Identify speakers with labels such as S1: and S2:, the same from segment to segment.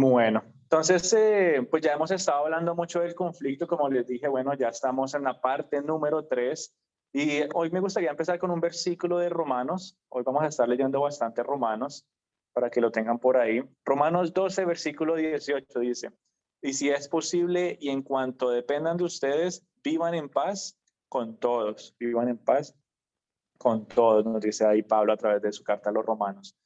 S1: Bueno, entonces, pues ya hemos estado hablando mucho del conflicto, como les dije, bueno, ya estamos en la parte número 3 y hoy me gustaría empezar con un versículo de Romanos. Hoy vamos a estar leyendo bastante Romanos para que lo tengan por ahí. Romanos 12, versículo 18 dice, y si es posible y en cuanto dependan de ustedes, vivan en paz con todos, vivan en paz con todos, nos dice ahí Pablo a través de su carta a los Romanos.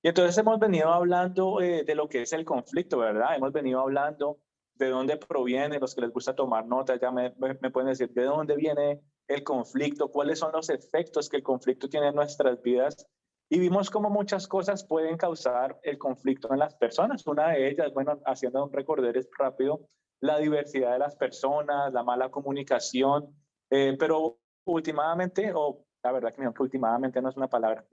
S1: Y entonces hemos venido hablando de lo que es el conflicto, ¿verdad? Hemos venido hablando de dónde proviene, los que les gusta tomar notas, ya me pueden decir de dónde viene el conflicto, cuáles son los efectos que el conflicto tiene en nuestras vidas. Y vimos cómo muchas cosas pueden causar el conflicto en las personas. Una de ellas, bueno, haciendo un recorderis rápido, la diversidad de las personas, la mala comunicación, pero últimamente, o la verdad que últimamente no es una palabra,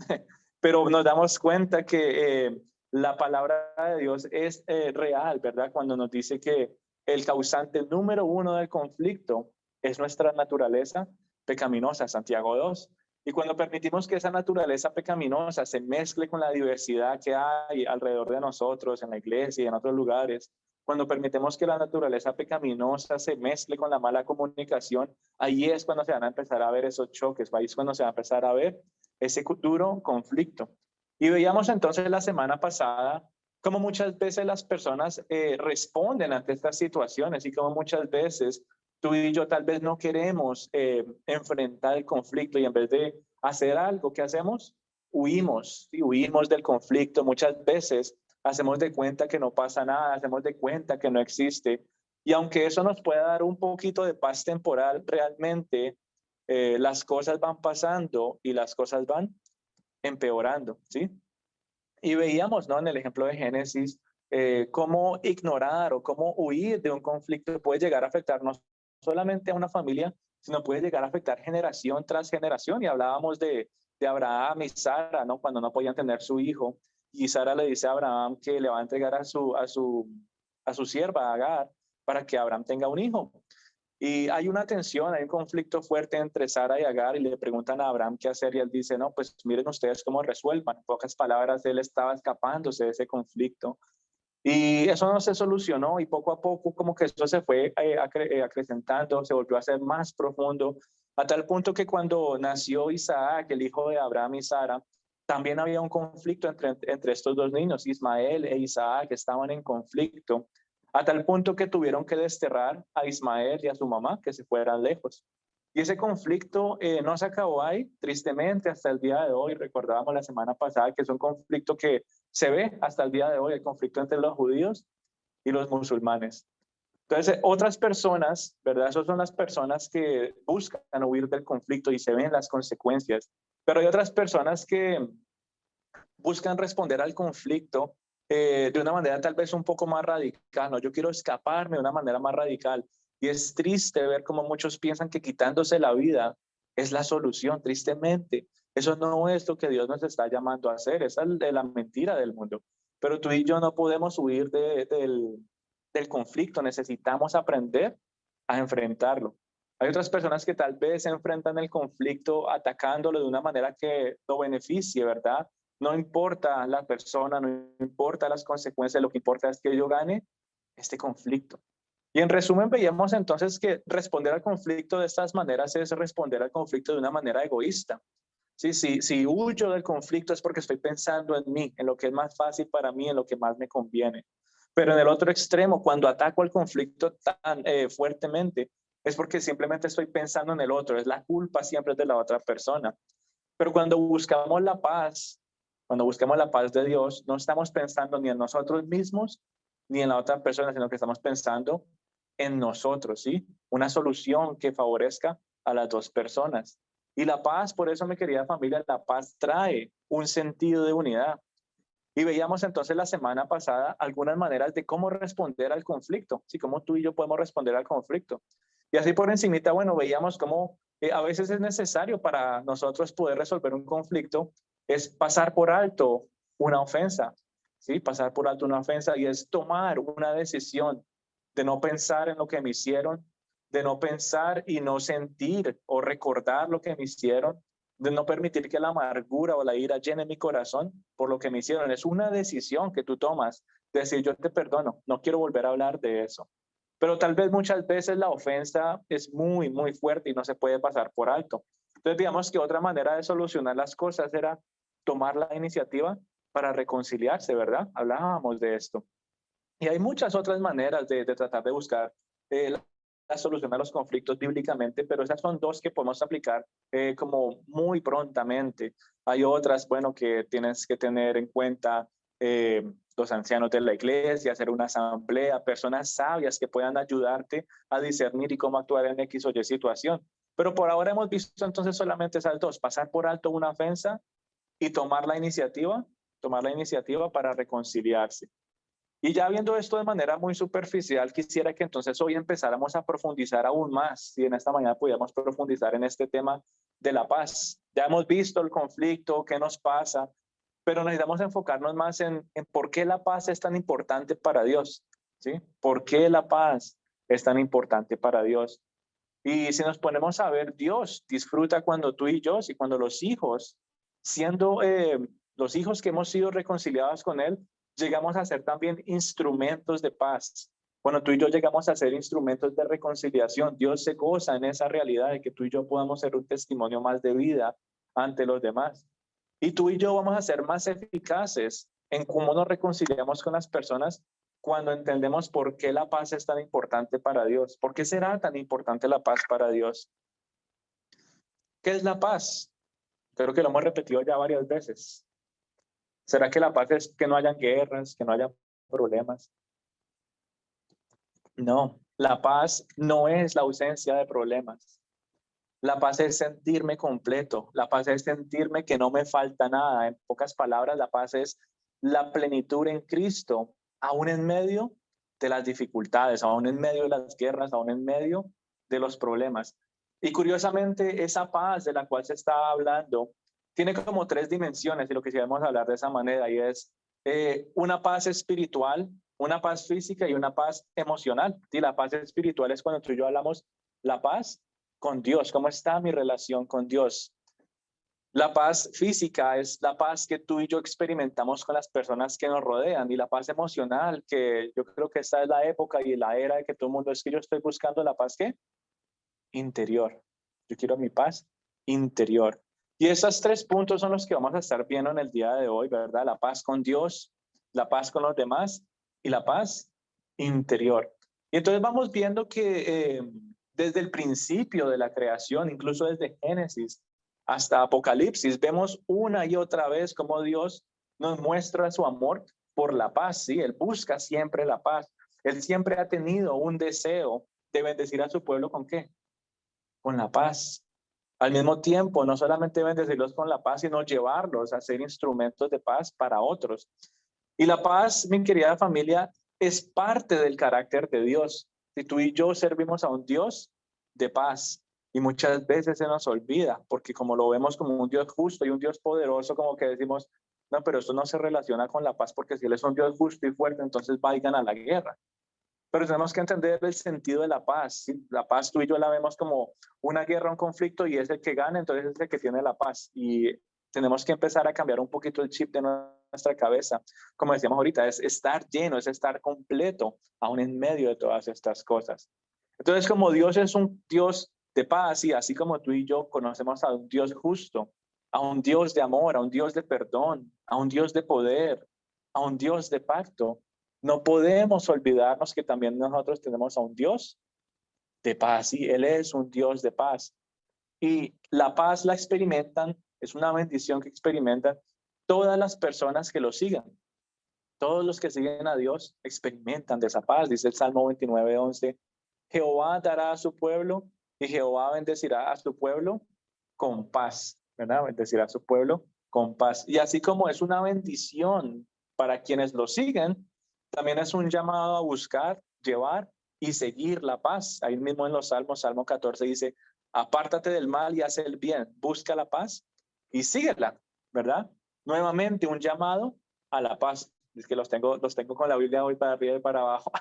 S1: pero nos damos cuenta que la palabra de Dios es real, ¿verdad? Cuando nos dice que el causante número uno del conflicto es nuestra naturaleza pecaminosa, Santiago 2. Y cuando permitimos que esa naturaleza pecaminosa se mezcle con la diversidad que hay alrededor de nosotros, en la iglesia y en otros lugares, cuando permitimos que la naturaleza pecaminosa se mezcle con la mala comunicación, ahí es cuando se van a empezar a ver esos choques, ahí es cuando se va a empezar a ver ese duro conflicto. Y veíamos entonces la semana pasada cómo muchas veces las personas responden ante estas situaciones y cómo muchas veces tú y yo tal vez no queremos enfrentar el conflicto y en vez de hacer algo, ¿qué hacemos? Huimos, ¿sí? Huimos del conflicto. Muchas veces hacemos de cuenta que no pasa nada, hacemos de cuenta que no existe. Y aunque eso nos pueda dar un poquito de paz temporal, realmente las cosas van pasando y las cosas van empeorando, ¿sí? Y veíamos, ¿no? En el ejemplo de Génesis, cómo ignorar o cómo huir de un conflicto puede llegar a afectar no solamente a una familia, sino puede llegar a afectar generación tras generación. Y hablábamos de Abraham y Sara, ¿no? Cuando no podían tener su hijo. Y Sara le dice a Abraham que le va a entregar a su sierva, Agar, para que Abraham tenga un hijo. Y hay una tensión, hay un conflicto fuerte entre Sara y Agar y le preguntan a Abraham qué hacer y él dice, no, pues miren ustedes cómo resuelvan. En pocas palabras, él estaba escapándose de ese conflicto. Y eso no se solucionó y poco a poco como que eso se fue acrecentando, se volvió a ser más profundo, a tal punto que cuando nació Isaac, el hijo de Abraham y Sara, también había un conflicto entre estos dos niños, Ismael e Isaac, estaban en conflicto, a tal punto que tuvieron que desterrar a Ismael y a su mamá, que se fueran lejos. Y ese conflicto no se acabó ahí, tristemente, hasta el día de hoy. Recordábamos la semana pasada que es un conflicto que se ve hasta el día de hoy, el conflicto entre los judíos y los musulmanes. Entonces, otras personas, ¿verdad? Esas son las personas que buscan huir del conflicto y se ven las consecuencias. Pero hay otras personas que buscan responder al conflicto de una manera tal vez un poco más radical, ¿no? Yo quiero escaparme de una manera más radical. Y es triste ver cómo muchos piensan que quitándose la vida es la solución, tristemente. Eso no es lo que Dios nos está llamando a hacer, esa es la mentira del mundo. Pero tú y yo no podemos huir del conflicto, necesitamos aprender a enfrentarlo. Hay otras personas que tal vez enfrentan el conflicto atacándolo de una manera que lo beneficie, ¿verdad? No importa la persona, no importa las consecuencias, lo que importa es que yo gane este conflicto. Y en resumen, veíamos entonces que responder al conflicto de estas maneras es responder al conflicto de una manera egoísta. Sí, sí, si huyo del conflicto es porque estoy pensando en mí, en lo que es más fácil para mí, en lo que más me conviene. Pero en el otro extremo, cuando ataco al conflicto tan fuertemente, es porque simplemente estoy pensando en el otro, es la culpa siempre de la otra persona. Pero cuando buscamos la paz de Dios, no estamos pensando ni en nosotros mismos ni en la otra persona, sino que estamos pensando en nosotros, ¿sí? Una solución que favorezca a las dos personas. Y la paz, por eso, mi querida familia, la paz trae un sentido de unidad. Y veíamos entonces la semana pasada algunas maneras de cómo responder al conflicto, ¿sí? Cómo tú y yo podemos responder al conflicto. Y así por encimita, bueno, veíamos cómo a veces es necesario para nosotros poder resolver un conflicto, es pasar por alto una ofensa, ¿sí? Pasar por alto una ofensa y es tomar una decisión de no pensar en lo que me hicieron, de no pensar y no sentir o recordar lo que me hicieron, de no permitir que la amargura o la ira llene mi corazón por lo que me hicieron. Es una decisión que tú tomas decir yo te perdono, no quiero volver a hablar de eso. Pero tal vez muchas veces la ofensa es muy, muy fuerte y no se puede pasar por alto. Entonces, digamos que otra manera de solucionar las cosas era tomar la iniciativa para reconciliarse, ¿verdad? Hablábamos de esto. Y hay muchas otras maneras de tratar de buscar la solución a los conflictos bíblicamente, pero esas son dos que podemos aplicar como muy prontamente. Hay otras, bueno, que tienes que tener en cuenta eh, los ancianos de la iglesia, hacer una asamblea, personas sabias que puedan ayudarte a discernir y cómo actuar en X o Y situación. Pero por ahora hemos visto entonces solamente esas dos, pasar por alto una ofensa y tomar la iniciativa para reconciliarse. Y ya viendo esto de manera muy superficial, quisiera que entonces hoy empezáramos a profundizar aún más, si en esta mañana pudiéramos profundizar en este tema de la paz. Ya hemos visto el conflicto, qué nos pasa, pero necesitamos enfocarnos más en por qué la paz es tan importante para Dios, ¿sí? ¿Por qué la paz es tan importante para Dios? Y si nos ponemos a ver, Dios disfruta cuando tú y yo, y cuando los hijos, siendo los hijos que hemos sido reconciliados con Él, llegamos a ser también instrumentos de paz. Cuando tú y yo llegamos a ser instrumentos de reconciliación, Dios se goza en esa realidad de que tú y yo podamos ser un testimonio más de vida ante los demás. Y tú y yo vamos a ser más eficaces en cómo nos reconciliamos con las personas cuando entendemos por qué la paz es tan importante para Dios. ¿Por qué será tan importante la paz para Dios? ¿Qué es la paz? Creo que lo hemos repetido ya varias veces. ¿Será que la paz es que no hayan guerras, que no haya problemas? No, la paz no es la ausencia de problemas. La paz es sentirme completo. La paz es sentirme que no me falta nada. En pocas palabras, la paz es la plenitud en Cristo, aún en medio de las dificultades, aún en medio de las guerras, aún en medio de los problemas. Y curiosamente, esa paz de la cual se está hablando tiene como tres dimensiones, y lo que quisiéramos hablar de esa manera, y es una paz espiritual, una paz física y una paz emocional. Y la paz espiritual es cuando tú y yo hablamos la paz con Dios, cómo está mi relación con Dios. La paz física es la paz que tú y yo experimentamos con las personas que nos rodean, y la paz emocional, que yo creo que esta es la época y la era de que todo el mundo es que yo estoy buscando la paz, ¿qué? Interior. Yo quiero mi paz interior. Y esos tres puntos son los que vamos a estar viendo en el día de hoy, ¿verdad? La paz con Dios, la paz con los demás y la paz interior. Y entonces vamos viendo que desde el principio de la creación, incluso desde Génesis hasta Apocalipsis, vemos una y otra vez cómo Dios nos muestra su amor por la paz, ¿sí? Él busca siempre la paz. Él siempre ha tenido un deseo de bendecir a su pueblo ¿con qué? Con la paz. Al mismo tiempo, no solamente bendecirlos con la paz, sino llevarlos a ser instrumentos de paz para otros. Y la paz, mi querida familia, es parte del carácter de Dios. Si tú y yo servimos a un Dios de paz, y muchas veces se nos olvida, porque como lo vemos como un Dios justo y un Dios poderoso, como que decimos, no, pero esto no se relaciona con la paz, porque si Él es un Dios justo y fuerte, entonces vayan a la guerra. Pero tenemos que entender el sentido de la paz. ¿Sí? La paz tú y yo la vemos como una guerra, un conflicto, y es el que gana, entonces es el que tiene la paz. Y tenemos que empezar a cambiar un poquito el chip de nuestra cabeza. Como decíamos ahorita, es estar lleno, es estar completo, aún en medio de todas estas cosas. Entonces, como Dios es un Dios de paz, y así como tú y yo conocemos a un Dios justo, a un Dios de amor, a un Dios de perdón, a un Dios de poder, a un Dios de pacto, no podemos olvidarnos que también nosotros tenemos a un Dios de paz, y Él es un Dios de paz. Y la paz la experimentan, es una bendición que experimentan todas las personas que lo sigan. Todos los que siguen a Dios experimentan de esa paz, dice el Salmo 29:11. Jehová dará a su pueblo y Jehová bendecirá a su pueblo con paz, ¿verdad? Bendecirá a su pueblo con paz. Y así como es una bendición para quienes lo siguen, también es un llamado a buscar, llevar y seguir la paz. Ahí mismo en los Salmos, Salmo 14 dice, apártate del mal y haz el bien, busca la paz y síguela, ¿verdad? Nuevamente un llamado a la paz. Es que los tengo con la Biblia hoy para arriba y para abajo.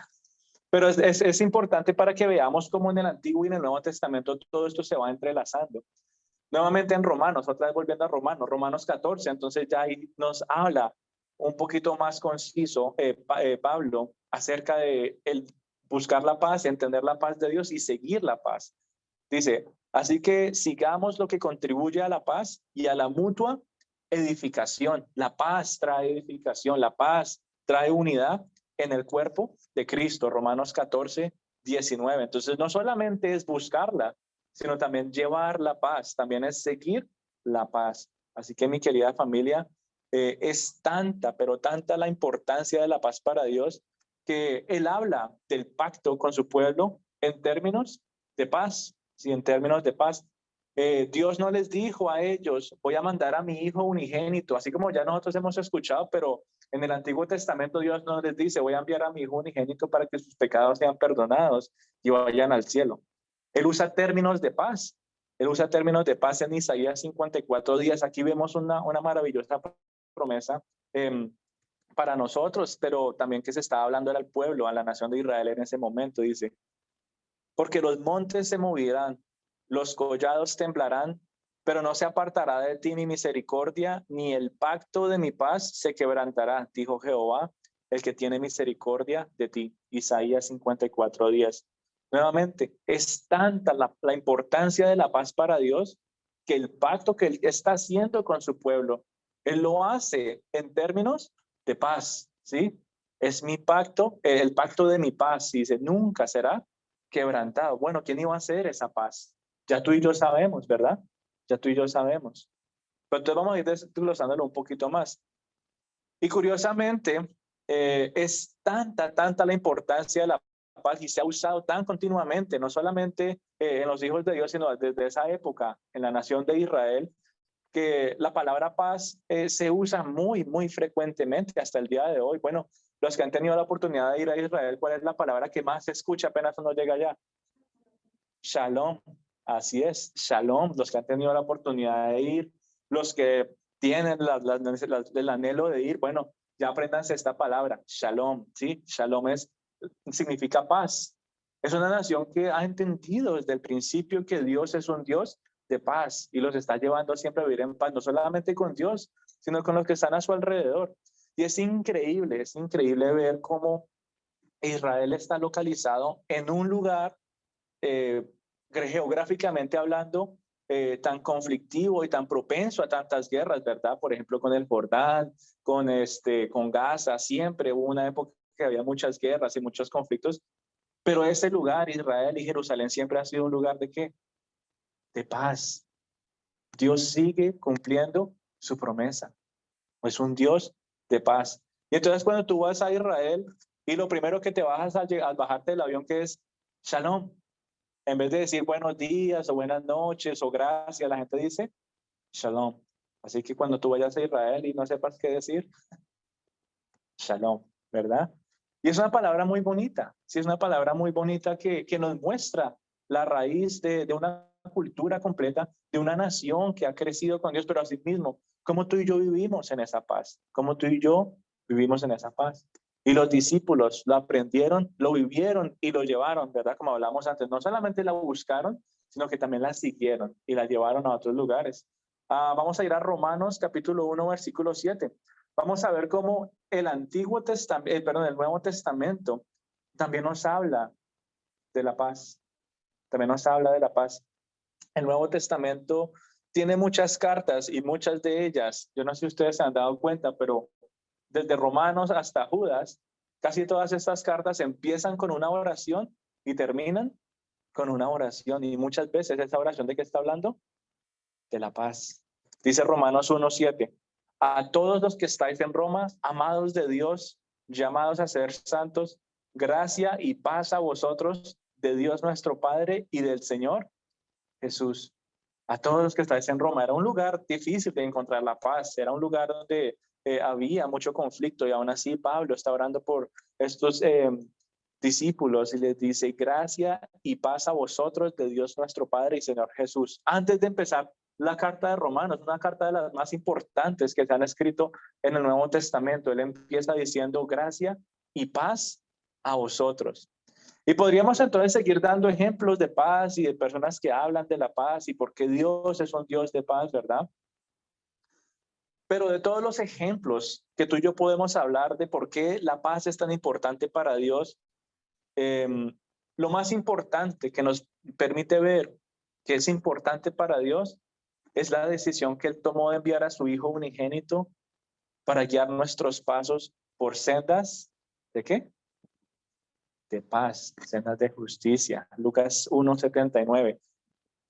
S1: Pero es importante para que veamos cómo en el Antiguo y en el Nuevo Testamento todo esto se va entrelazando. Nuevamente en Romanos, otra vez volviendo a Romanos, Romanos 14, entonces ya ahí nos habla un poquito más conciso, Pablo, acerca de el buscar la paz, entender la paz de Dios y seguir la paz. Dice, así que sigamos lo que contribuye a la paz y a la mutua edificación. La paz trae edificación, la paz trae unidad en el cuerpo de Cristo. Romanos 14:19. Entonces, no solamente es buscarla, sino también llevar la paz, también es seguir la paz. Así que mi querida familia, es tanta, pero tanta la importancia de la paz para Dios que Él habla del pacto con su pueblo en términos de paz. Sí, en términos de paz. Dios no les dijo a ellos, voy a mandar a mi hijo unigénito, así como ya nosotros hemos escuchado, pero en el Antiguo Testamento Dios no les dice, voy a enviar a mi hijo unigénito para que sus pecados sean perdonados y vayan al cielo. Él usa términos de paz. Él usa términos de paz en Isaías 54:10. Aquí vemos una maravillosa promesa para nosotros, pero también que se está hablando al pueblo, a la nación de Israel en ese momento. Dice, porque los montes se moverán, los collados temblarán, pero no se apartará de ti mi misericordia, ni el pacto de mi paz se quebrantará, dijo Jehová, el que tiene misericordia de ti. Isaías 54:10. Nuevamente, es tanta la importancia de la paz para Dios que el pacto que Él está haciendo con su pueblo, Él lo hace en términos de paz, ¿sí? Es mi pacto, el pacto de mi paz, dice, nunca será quebrantado. Bueno, ¿quién iba a hacer esa paz? Ya tú y yo sabemos, ¿verdad? Ya tú y yo sabemos. Pero entonces vamos a ir desglosándolo un poquito más. Y curiosamente, es tanta la importancia de la paz y se ha usado tan continuamente, no solamente en los hijos de Dios, sino desde esa época en la nación de Israel, que la palabra paz se usa muy frecuentemente hasta el día de hoy. Bueno, los que han tenido la oportunidad de ir a Israel, ¿cuál es la palabra que más se escucha apenas uno llega allá? Shalom, así es, shalom, los que han tenido la oportunidad de ir, los que tienen el anhelo de ir, bueno, ya apréndanse esta palabra, shalom, ¿sí? Shalom significa paz. Es una nación que ha entendido desde el principio que Dios es un Dios de paz y los está llevando siempre a vivir en paz, no solamente con Dios, sino con los que están a su alrededor. Y es increíble ver cómo Israel está localizado en un lugar eh, geográficamente hablando, tan conflictivo y tan propenso a tantas guerras, ¿verdad? Por ejemplo, con el Jordán, con Gaza, siempre hubo una época que había muchas guerras y muchos conflictos, pero ese lugar, Israel y Jerusalén, siempre ha sido un lugar de ¿qué? De paz. Dios sigue cumpliendo su promesa. Es un Dios de paz. Y entonces cuando tú vas a Israel y lo primero que te bajas al bajarte del avión que es Shalom, en vez de decir buenos días o buenas noches o gracias, la gente dice shalom. Así que cuando tú vayas a Israel y no sepas qué decir, shalom, ¿verdad? Y es una palabra muy bonita, sí, es una palabra muy bonita que nos muestra la raíz de una cultura completa, de una nación que ha crecido con Dios, pero así mismo, como tú y yo vivimos en esa paz, como tú y yo vivimos en esa paz. Y los discípulos lo aprendieron, lo vivieron y lo llevaron, ¿verdad? Como hablamos antes, no solamente la buscaron, sino que también la siguieron y la llevaron a otros lugares. Vamos a ir a Romanos capítulo 1, versículo 7. Vamos a ver cómo el Antiguo Testamento, perdón, el Nuevo Testamento también nos habla de la paz. También nos habla de la paz. El Nuevo Testamento tiene muchas cartas y muchas de ellas, yo no sé si ustedes se han dado cuenta, pero desde Romanos hasta Judas, casi todas estas cartas empiezan con una oración y terminan con una oración. Y muchas veces esa oración ¿de qué está hablando? De la paz. Dice Romanos 1:7. A todos los que estáis en Roma, amados de Dios, llamados a ser santos, gracia y paz a vosotros de Dios nuestro Padre y del Señor Jesús. A todos los que estáis en Roma. Era un lugar difícil de encontrar la paz, era un lugar donde había mucho conflicto y aún así Pablo está orando por estos discípulos y les dice gracia y paz a vosotros de Dios nuestro Padre y Señor Jesús. Antes de empezar la carta de Romanos, una carta de las más importantes que se han escrito en el Nuevo Testamento, él empieza diciendo gracia y paz a vosotros. Y podríamos entonces seguir dando ejemplos de paz y de personas que hablan de la paz y por qué Dios es un Dios de paz, ¿verdad? Pero de todos los ejemplos que tú y yo podemos hablar de por qué la paz es tan importante para Dios, lo más importante que nos permite ver que es importante para Dios es la decisión que Él tomó de enviar a su Hijo unigénito para guiar nuestros pasos por sendas, ¿de qué? De paz, sendas de justicia. Lucas 1:79.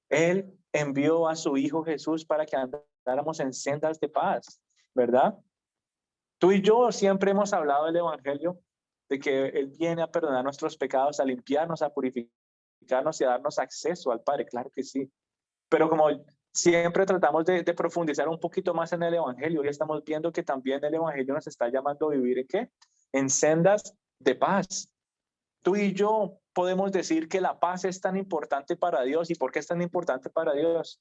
S1: Él envió a su Hijo Jesús para que andáramos en sendas de paz, ¿verdad? Tú y yo siempre hemos hablado del Evangelio, de que Él viene a perdonar nuestros pecados, a limpiarnos, a purificarnos y a darnos acceso al Padre, claro que sí. Pero como siempre tratamos de profundizar un poquito más en el Evangelio, hoy estamos viendo que también el Evangelio nos está llamando a vivir ¿en qué? En sendas de paz. Tú y yo podemos decir que la paz es tan importante para Dios. ¿Y por qué es tan importante para Dios?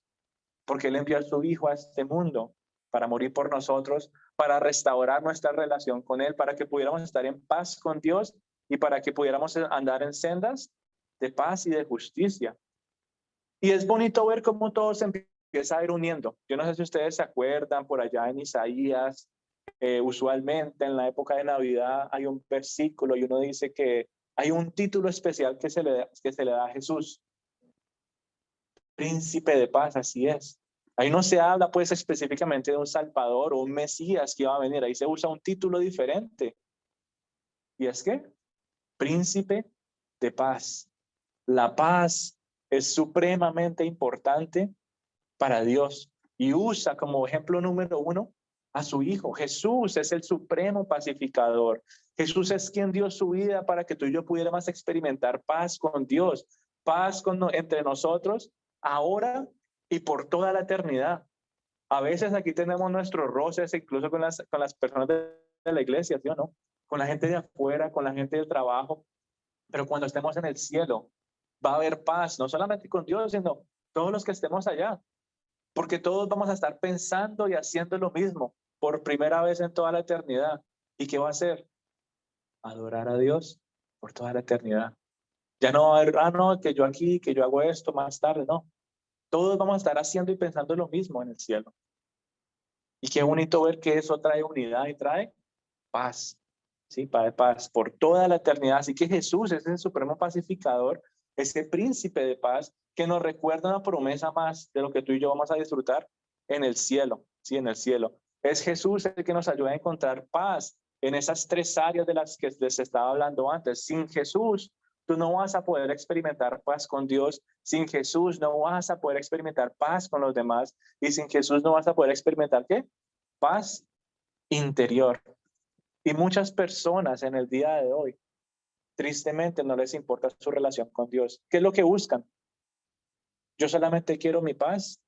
S1: Porque Él envió a su Hijo a este mundo para morir por nosotros, para restaurar nuestra relación con Él, para que pudiéramos estar en paz con Dios y para que pudiéramos andar en sendas de paz y de justicia. Y es bonito ver cómo todo se empieza a ir uniendo. Yo no sé si ustedes se acuerdan por allá en Isaías, usualmente en la época de Navidad hay un versículo y uno dice que hay un título especial que se le da a Jesús. Príncipe de paz, así es. Ahí no se habla pues específicamente de un Salvador o un Mesías que va a venir, ahí se usa un título diferente. ¿Y es que? Príncipe de paz. La paz es supremamente importante para Dios y usa como ejemplo número uno a su Hijo. Jesús es el supremo pacificador. Jesús es quien dio su vida para que tú y yo pudiéramos experimentar paz con Dios, paz entre nosotros ahora y por toda la eternidad. A veces aquí tenemos nuestros roces, incluso con las personas de la iglesia, ¿sí o no? Con la gente de afuera, con la gente del trabajo, pero cuando estemos en el cielo, va a haber paz, no solamente con Dios, sino todos los que estemos allá, porque todos vamos a estar pensando y haciendo lo mismo por primera vez en toda la eternidad. ¿Y qué va a hacer? Adorar a Dios por toda la eternidad. Ya no va a haber, no, que yo aquí, que yo hago esto más tarde, no. Todos vamos a estar haciendo y pensando lo mismo en el cielo. Y qué bonito ver que eso trae unidad y trae paz, ¿sí? Paz por toda la eternidad. Así que Jesús es el supremo pacificador, ese príncipe de paz que nos recuerda una promesa más de lo que tú y yo vamos a disfrutar en el cielo, ¿sí? En el cielo. Es Jesús el que nos ayuda a encontrar paz en esas tres áreas de las que les estaba hablando antes. Sin Jesús, tú no vas a poder experimentar paz con Dios. Sin Jesús no vas a poder experimentar paz con los demás. Y sin Jesús no vas a poder experimentar, ¿qué? Paz interior. Y muchas personas en el día de hoy, tristemente, no les importa su relación con Dios. ¿Qué es lo que buscan? Yo solamente quiero mi paz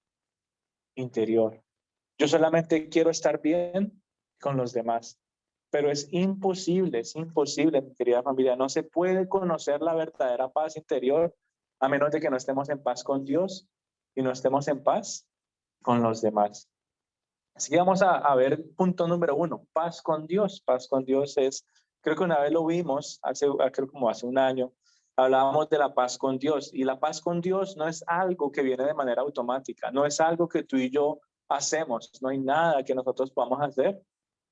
S1: interior. Yo solamente quiero estar bien con los demás. Pero es imposible, mi querida familia. No se puede conocer la verdadera paz interior a menos de que no estemos en paz con Dios y no estemos en paz con los demás. Así que vamos a ver punto número uno, paz con Dios. Paz con Dios es, creo que una vez lo vimos, creo como hace un año, hablábamos de la paz con Dios. Y la paz con Dios no es algo que viene de manera automática, no es algo que tú y yo hacemos, no hay nada que nosotros podamos hacer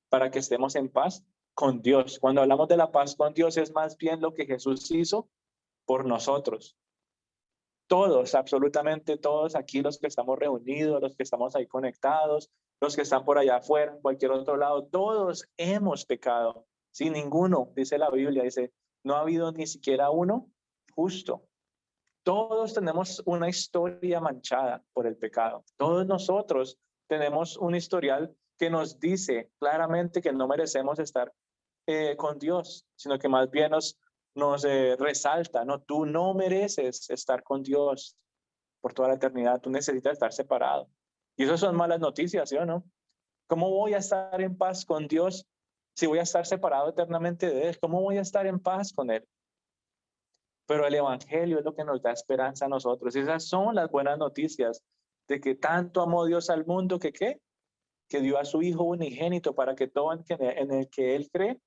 S1: para que estemos en paz con Dios. Cuando hablamos de la paz con Dios es más bien lo que Jesús hizo por nosotros. Todos, absolutamente todos aquí, los que estamos reunidos, los que estamos ahí conectados, los que están por allá afuera, en cualquier otro lado, todos hemos pecado. Sin ninguno, dice la Biblia, dice, no ha habido ni siquiera uno justo. Todos tenemos una historia manchada por el pecado. Todos nosotros tenemos un historial que nos dice claramente que no merecemos estar con Dios, sino que más bien nos resalta, no, tú no mereces estar con Dios por toda la eternidad, tú necesitas estar separado. Y eso son malas noticias, ¿sí o no? ¿Cómo voy a estar en paz con Dios si voy a estar separado eternamente de Él? ¿Cómo voy a estar en paz con Él? Pero el Evangelio es lo que nos da esperanza a nosotros. Y esas son las buenas noticias de que tanto amó Dios al mundo que ¿qué? Que dio a su Hijo unigénito para que todo en el que Él cree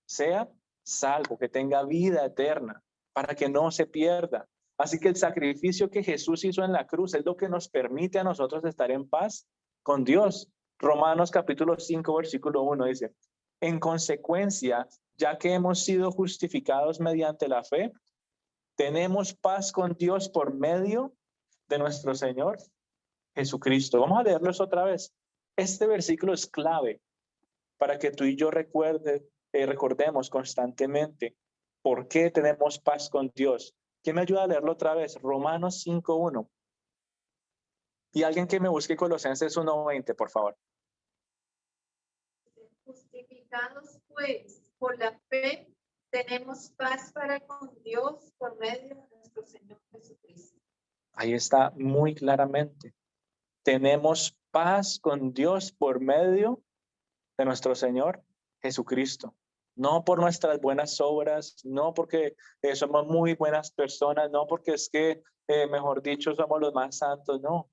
S1: sea salvo, que tenga vida eterna, para que no se pierda. Así que el sacrificio que Jesús hizo en la cruz es lo que nos permite a nosotros estar en paz con Dios. Romanos capítulo 5, versículo 1 dice, en consecuencia, ya que hemos sido justificados mediante la fe, tenemos paz con Dios por medio de nuestro Señor Jesucristo. Vamos a leerlos otra vez. Este versículo es clave para que tú y yo recordemos constantemente por qué tenemos paz con Dios. ¿Quién me ayuda a leerlo otra vez? Romanos 5:1. Y alguien que me busque Colosenses 1:20, por favor.
S2: Justificados pues por la fe, tenemos paz para con Dios por medio de nuestro Señor Jesucristo.
S1: Ahí está muy claramente. Tenemos paz con Dios por medio de nuestro Señor Jesucristo. No por nuestras buenas obras, no porque somos muy buenas personas, no porque es que, mejor dicho, somos los más santos, no.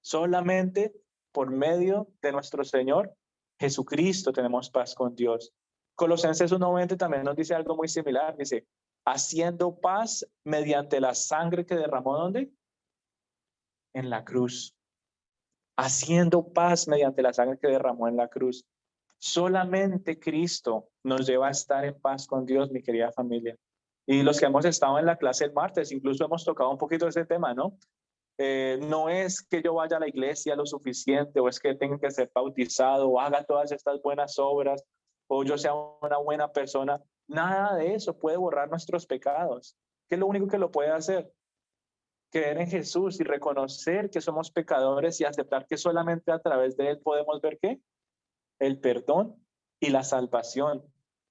S1: Solamente por medio de nuestro Señor Jesucristo tenemos paz con Dios. Colosenses 1:20 también nos dice algo muy similar. Dice, haciendo paz mediante la sangre que derramó, ¿dónde? En la cruz. Haciendo paz mediante la sangre que derramó en la cruz. Solamente Cristo nos lleva a estar en paz con Dios, mi querida familia. Y los que hemos estado en la clase el martes, incluso hemos tocado un poquito ese tema, ¿no? No es que yo vaya a la iglesia lo suficiente, o es que tenga que ser bautizado, o haga todas estas buenas obras, o yo sea una buena persona. Nada de eso puede borrar nuestros pecados. ¿Qué es lo único que lo puede hacer? Creer en Jesús y reconocer que somos pecadores y aceptar que solamente a través de Él podemos ver ¿qué? El perdón y la salvación.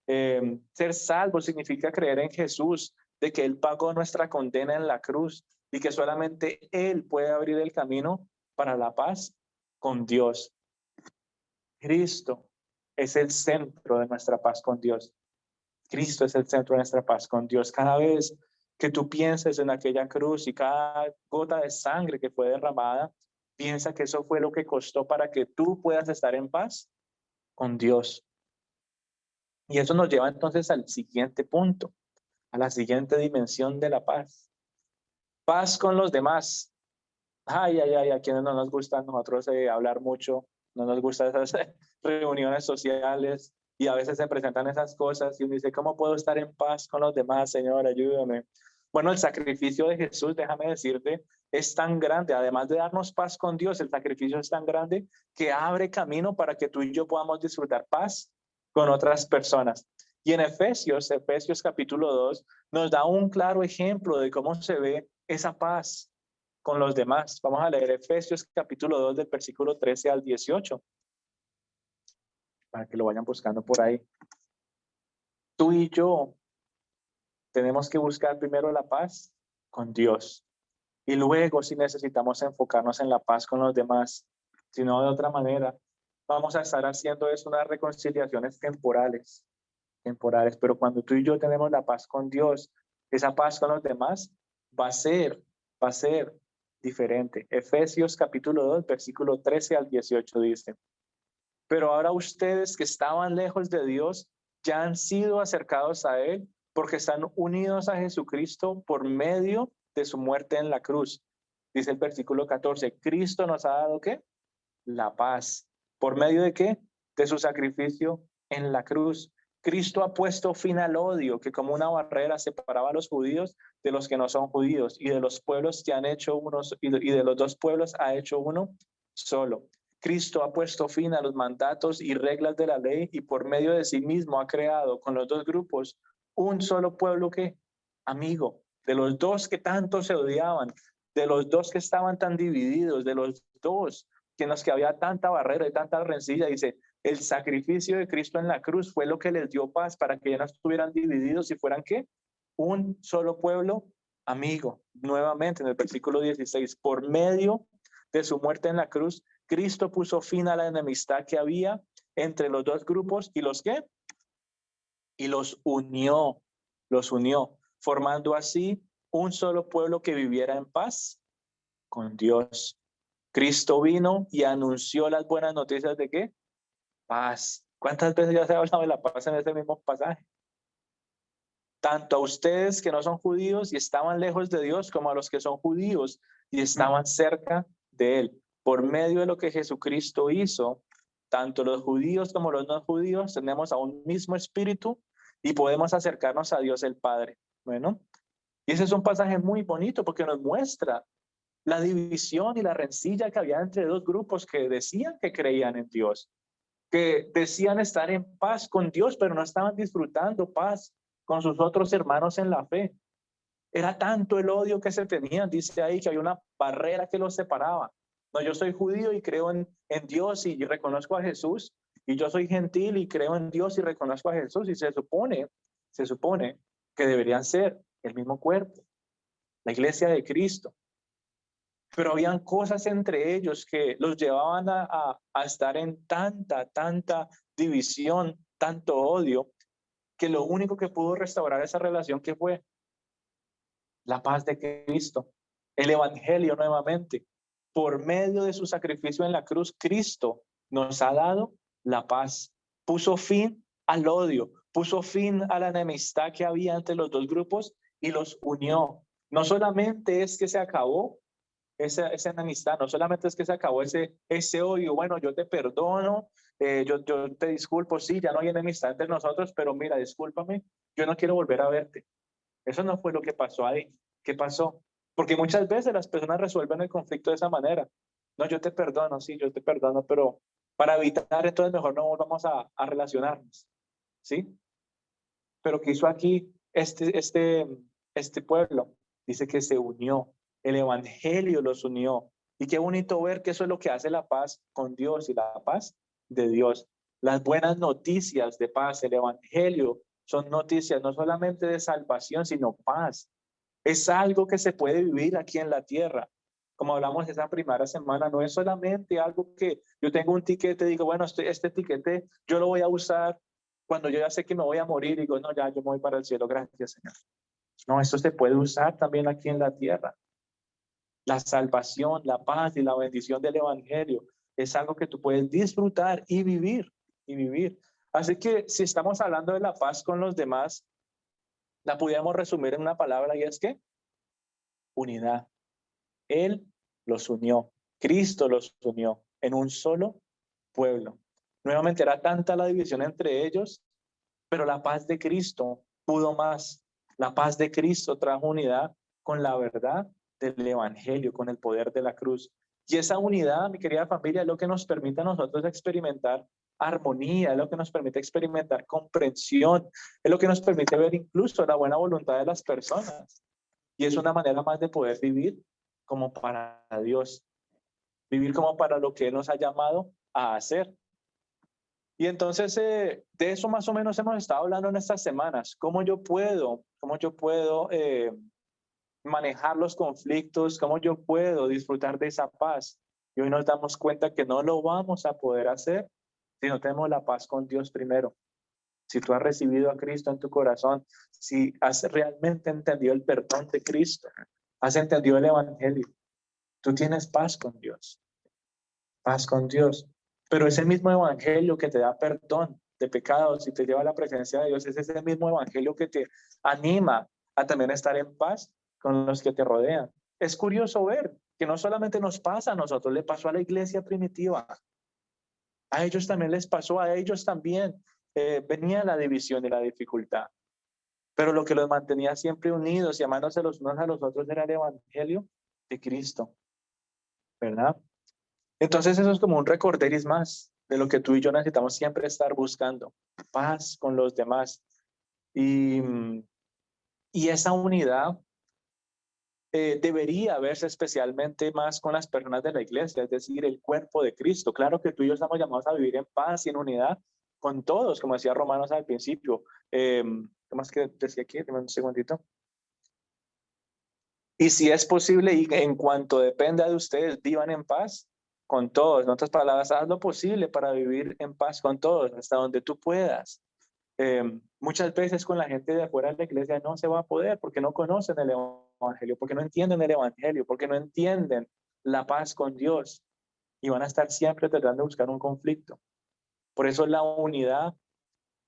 S1: Ser salvo significa creer en Jesús, de que Él pagó nuestra condena en la cruz y que solamente Él puede abrir el camino para la paz con Dios. Cristo es el centro de nuestra paz con Dios. Cristo es el centro de nuestra paz con Dios. Cada vez que tú pienses en aquella cruz y cada gota de sangre que fue derramada, piensa que eso fue lo que costó para que tú puedas estar en paz con Dios. Y eso nos lleva entonces al siguiente punto, a la siguiente dimensión de la paz. Paz con los demás. Ay, ay, ay, a quienes no nos gusta a nosotros hablar mucho, no nos gustan esas reuniones sociales y a veces se presentan esas cosas y uno dice, ¿cómo puedo estar en paz con los demás, Señor? Ayúdame. Bueno, el sacrificio de Jesús, déjame decirte, es tan grande, además de darnos paz con Dios, el sacrificio es tan grande que abre camino para que tú y yo podamos disfrutar paz con otras personas. Y en Efesios capítulo 2, nos da un claro ejemplo de cómo se ve esa paz con los demás. Vamos a leer Efesios capítulo 2 del versículo 13 al 18, para que lo vayan buscando por ahí. Tú y yo tenemos que buscar primero la paz con Dios y luego si necesitamos enfocarnos en la paz con los demás, si no de otra manera, vamos a estar haciendo eso unas reconciliaciones temporales, pero cuando tú y yo tenemos la paz con Dios, esa paz con los demás va a ser diferente. Efesios capítulo 2, versículo 13 al 18 dice, pero ahora ustedes que estaban lejos de Dios ya han sido acercados a Él porque están unidos a Jesucristo por medio de su muerte en la cruz. Dice el versículo 14, Cristo nos ha dado ¿qué? La paz. ¿Por medio de qué? De su sacrificio en la cruz. Cristo ha puesto fin al odio que como una barrera separaba a los judíos de los que no son judíos y de los pueblos que han hecho unos y de los dos pueblos ha hecho uno solo. Cristo ha puesto fin a los mandatos y reglas de la ley y por medio de sí mismo ha creado con los dos grupos un solo pueblo que amigo, de los dos que tanto se odiaban, de los dos que estaban tan divididos, de los dos que en los que había tanta barrera y tanta rencilla. Dice, el sacrificio de Cristo en la cruz fue lo que les dio paz para que ya no estuvieran divididos y fueran ¿qué? Un solo pueblo amigo. Nuevamente en el versículo 16, por medio de su muerte en la cruz, Cristo puso fin a la enemistad que había entre los dos grupos y los ¿qué? Y los unió, formando así un solo pueblo que viviera en paz con Dios. Cristo vino y anunció las buenas noticias de ¿qué? Paz. ¿Cuántas veces ya se ha hablado de la paz en ese mismo pasaje? Tanto a ustedes que no son judíos y estaban lejos de Dios, como a los que son judíos y estaban cerca de Él. Por medio de lo que Jesucristo hizo, tanto los judíos como los no judíos tenemos a un mismo espíritu y podemos acercarnos a Dios el Padre. Bueno, y ese es un pasaje muy bonito porque nos muestra la división y la rencilla que había entre dos grupos que decían que creían en Dios, que decían estar en paz con Dios, pero no estaban disfrutando paz con sus otros hermanos en la fe. Era tanto el odio que se tenían, dice ahí, que había una barrera que los separaba. No, yo soy judío y creo en Dios y reconozco a Jesús, y yo soy gentil y creo en Dios y reconozco a Jesús, y se supone que deberían ser el mismo cuerpo, la iglesia de Cristo. Pero habían cosas entre ellos que los llevaban a estar en tanta división, tanto odio, que lo único que pudo restaurar esa relación, ¿qué fue? La paz de Cristo, el evangelio nuevamente. Por medio de su sacrificio en la cruz, Cristo nos ha dado la paz. Puso fin al odio, puso fin a la enemistad que había entre los dos grupos y los unió. No solamente es que se acabó esa enemistad, no solamente es que se acabó ese odio, bueno, yo te perdono, yo te disculpo, sí, ya no hay enemistad entre nosotros, pero mira, discúlpame, yo no quiero volver a verte. Eso no fue lo que pasó ahí. ¿Qué pasó? Porque muchas veces las personas resuelven el conflicto de esa manera. No, yo te perdono, sí, yo te perdono, pero para evitar entonces mejor no volvamos a relacionarnos. ¿Sí? Pero ¿qué hizo aquí este pueblo? Dice que se unió. El evangelio los unió. Y qué bonito ver que eso es lo que hace la paz con Dios y la paz de Dios. Las buenas noticias de paz, el evangelio, son noticias no solamente de salvación, sino paz. Es algo que se puede vivir aquí en la tierra. Como hablamos esa primera semana, no es solamente algo que yo tengo un tiquete, digo, bueno, este tiquete yo lo voy a usar cuando yo ya sé que me voy a morir, digo, no, ya yo me voy para el cielo, gracias, Señor. No, esto se puede usar también aquí en la tierra. La salvación, la paz y la bendición del evangelio es algo que tú puedes disfrutar y vivir, y vivir. Así que si estamos hablando de la paz con los demás, la pudiéramos resumir en una palabra y es que unidad. Él los unió, Cristo los unió en un solo pueblo. Nuevamente era tanta la división entre ellos, pero la paz de Cristo pudo más. La paz de Cristo trajo unidad con la verdad del evangelio, con el poder de la cruz. Y esa unidad, mi querida familia, es lo que nos permite a nosotros experimentar armonía, es lo que nos permite experimentar comprensión, es lo que nos permite ver incluso la buena voluntad de las personas. Y es una manera más de poder vivir como para Dios, vivir como para lo que Él nos ha llamado a hacer. Y entonces de eso más o menos hemos estado hablando en estas semanas. ¿Cómo yo puedo manejar los conflictos? ¿Cómo yo puedo disfrutar de esa paz? Y hoy nos damos cuenta que no lo vamos a poder hacer si no tenemos la paz con Dios primero. Si tú has recibido a Cristo en tu corazón, si has realmente entendido el perdón de Cristo, has entendido el evangelio, tú tienes paz con Dios. Paz con Dios. Pero ese mismo evangelio que te da perdón de pecados y te lleva a la presencia de Dios, es ese mismo evangelio que te anima a también estar en paz con los que te rodean. Es curioso ver que no solamente nos pasa a nosotros, le pasó a la iglesia primitiva. A ellos también les pasó, a ellos también venía la división y la dificultad. Pero lo que los mantenía siempre unidos y amándose los unos a los otros era el evangelio de Cristo, ¿verdad? Entonces eso es como un recorderis más de lo que tú y yo necesitamos siempre estar buscando, paz con los demás. Y, y esa unidad debería verse especialmente más con las personas de la iglesia, es decir, el cuerpo de Cristo. Claro que tú y yo estamos llamados a vivir en paz y en unidad con todos, como decía Romanos al principio. ¿Qué más que decía aquí? Dime un segundito. Y si es posible y en cuanto dependa de ustedes, vivan en paz con todos. En otras palabras, haz lo posible para vivir en paz con todos, hasta donde tú puedas. Muchas veces con la gente de afuera de la iglesia no se va a poder porque no conocen el evangelio, porque no entienden el evangelio, porque no entienden la paz con Dios y van a estar siempre tratando de buscar un conflicto. Por eso la unidad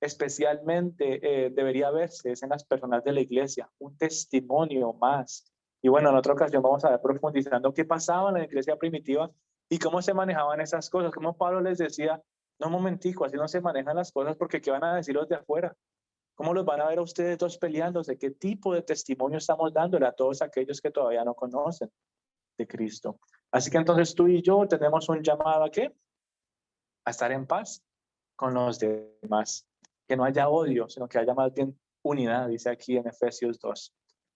S1: especialmente debería verse es en las personas de la iglesia, un testimonio más. Y bueno, en otra ocasión vamos a ver profundizando qué pasaba en la iglesia primitiva y cómo se manejaban esas cosas, cómo Pablo les decía, No, un momentico, así no se manejan las cosas, porque ¿qué van a decir los de afuera? ¿Cómo los van a ver a ustedes dos peleándose? ¿Qué tipo de testimonio estamos dándole a todos aquellos que todavía no conocen de Cristo? Así que entonces tú y yo tenemos un llamado ¿a qué? A estar en paz con los demás. Que no haya odio, sino que haya más bien unidad, dice aquí en Efesios 2.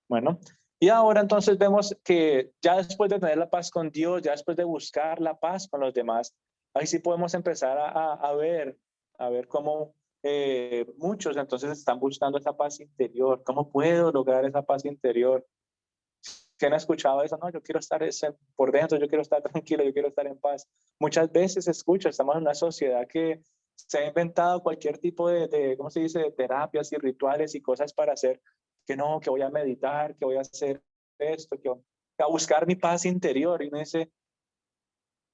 S1: Bueno, y ahora entonces vemos que ya después de tener la paz con Dios, ya después de buscar la paz con los demás, ahí sí podemos empezar a ver cómo muchos entonces están buscando esa paz interior. ¿Cómo puedo lograr esa paz interior? ¿Quién ha escuchado eso? No, yo quiero estar por dentro, yo quiero estar tranquilo, yo quiero estar en paz. Muchas veces escucho, estamos en una sociedad que se ha inventado cualquier tipo ¿cómo se dice?, de terapias y rituales y cosas para hacer, que no, que voy a meditar, que voy a hacer esto, que voy a buscar mi paz interior. Y me dice,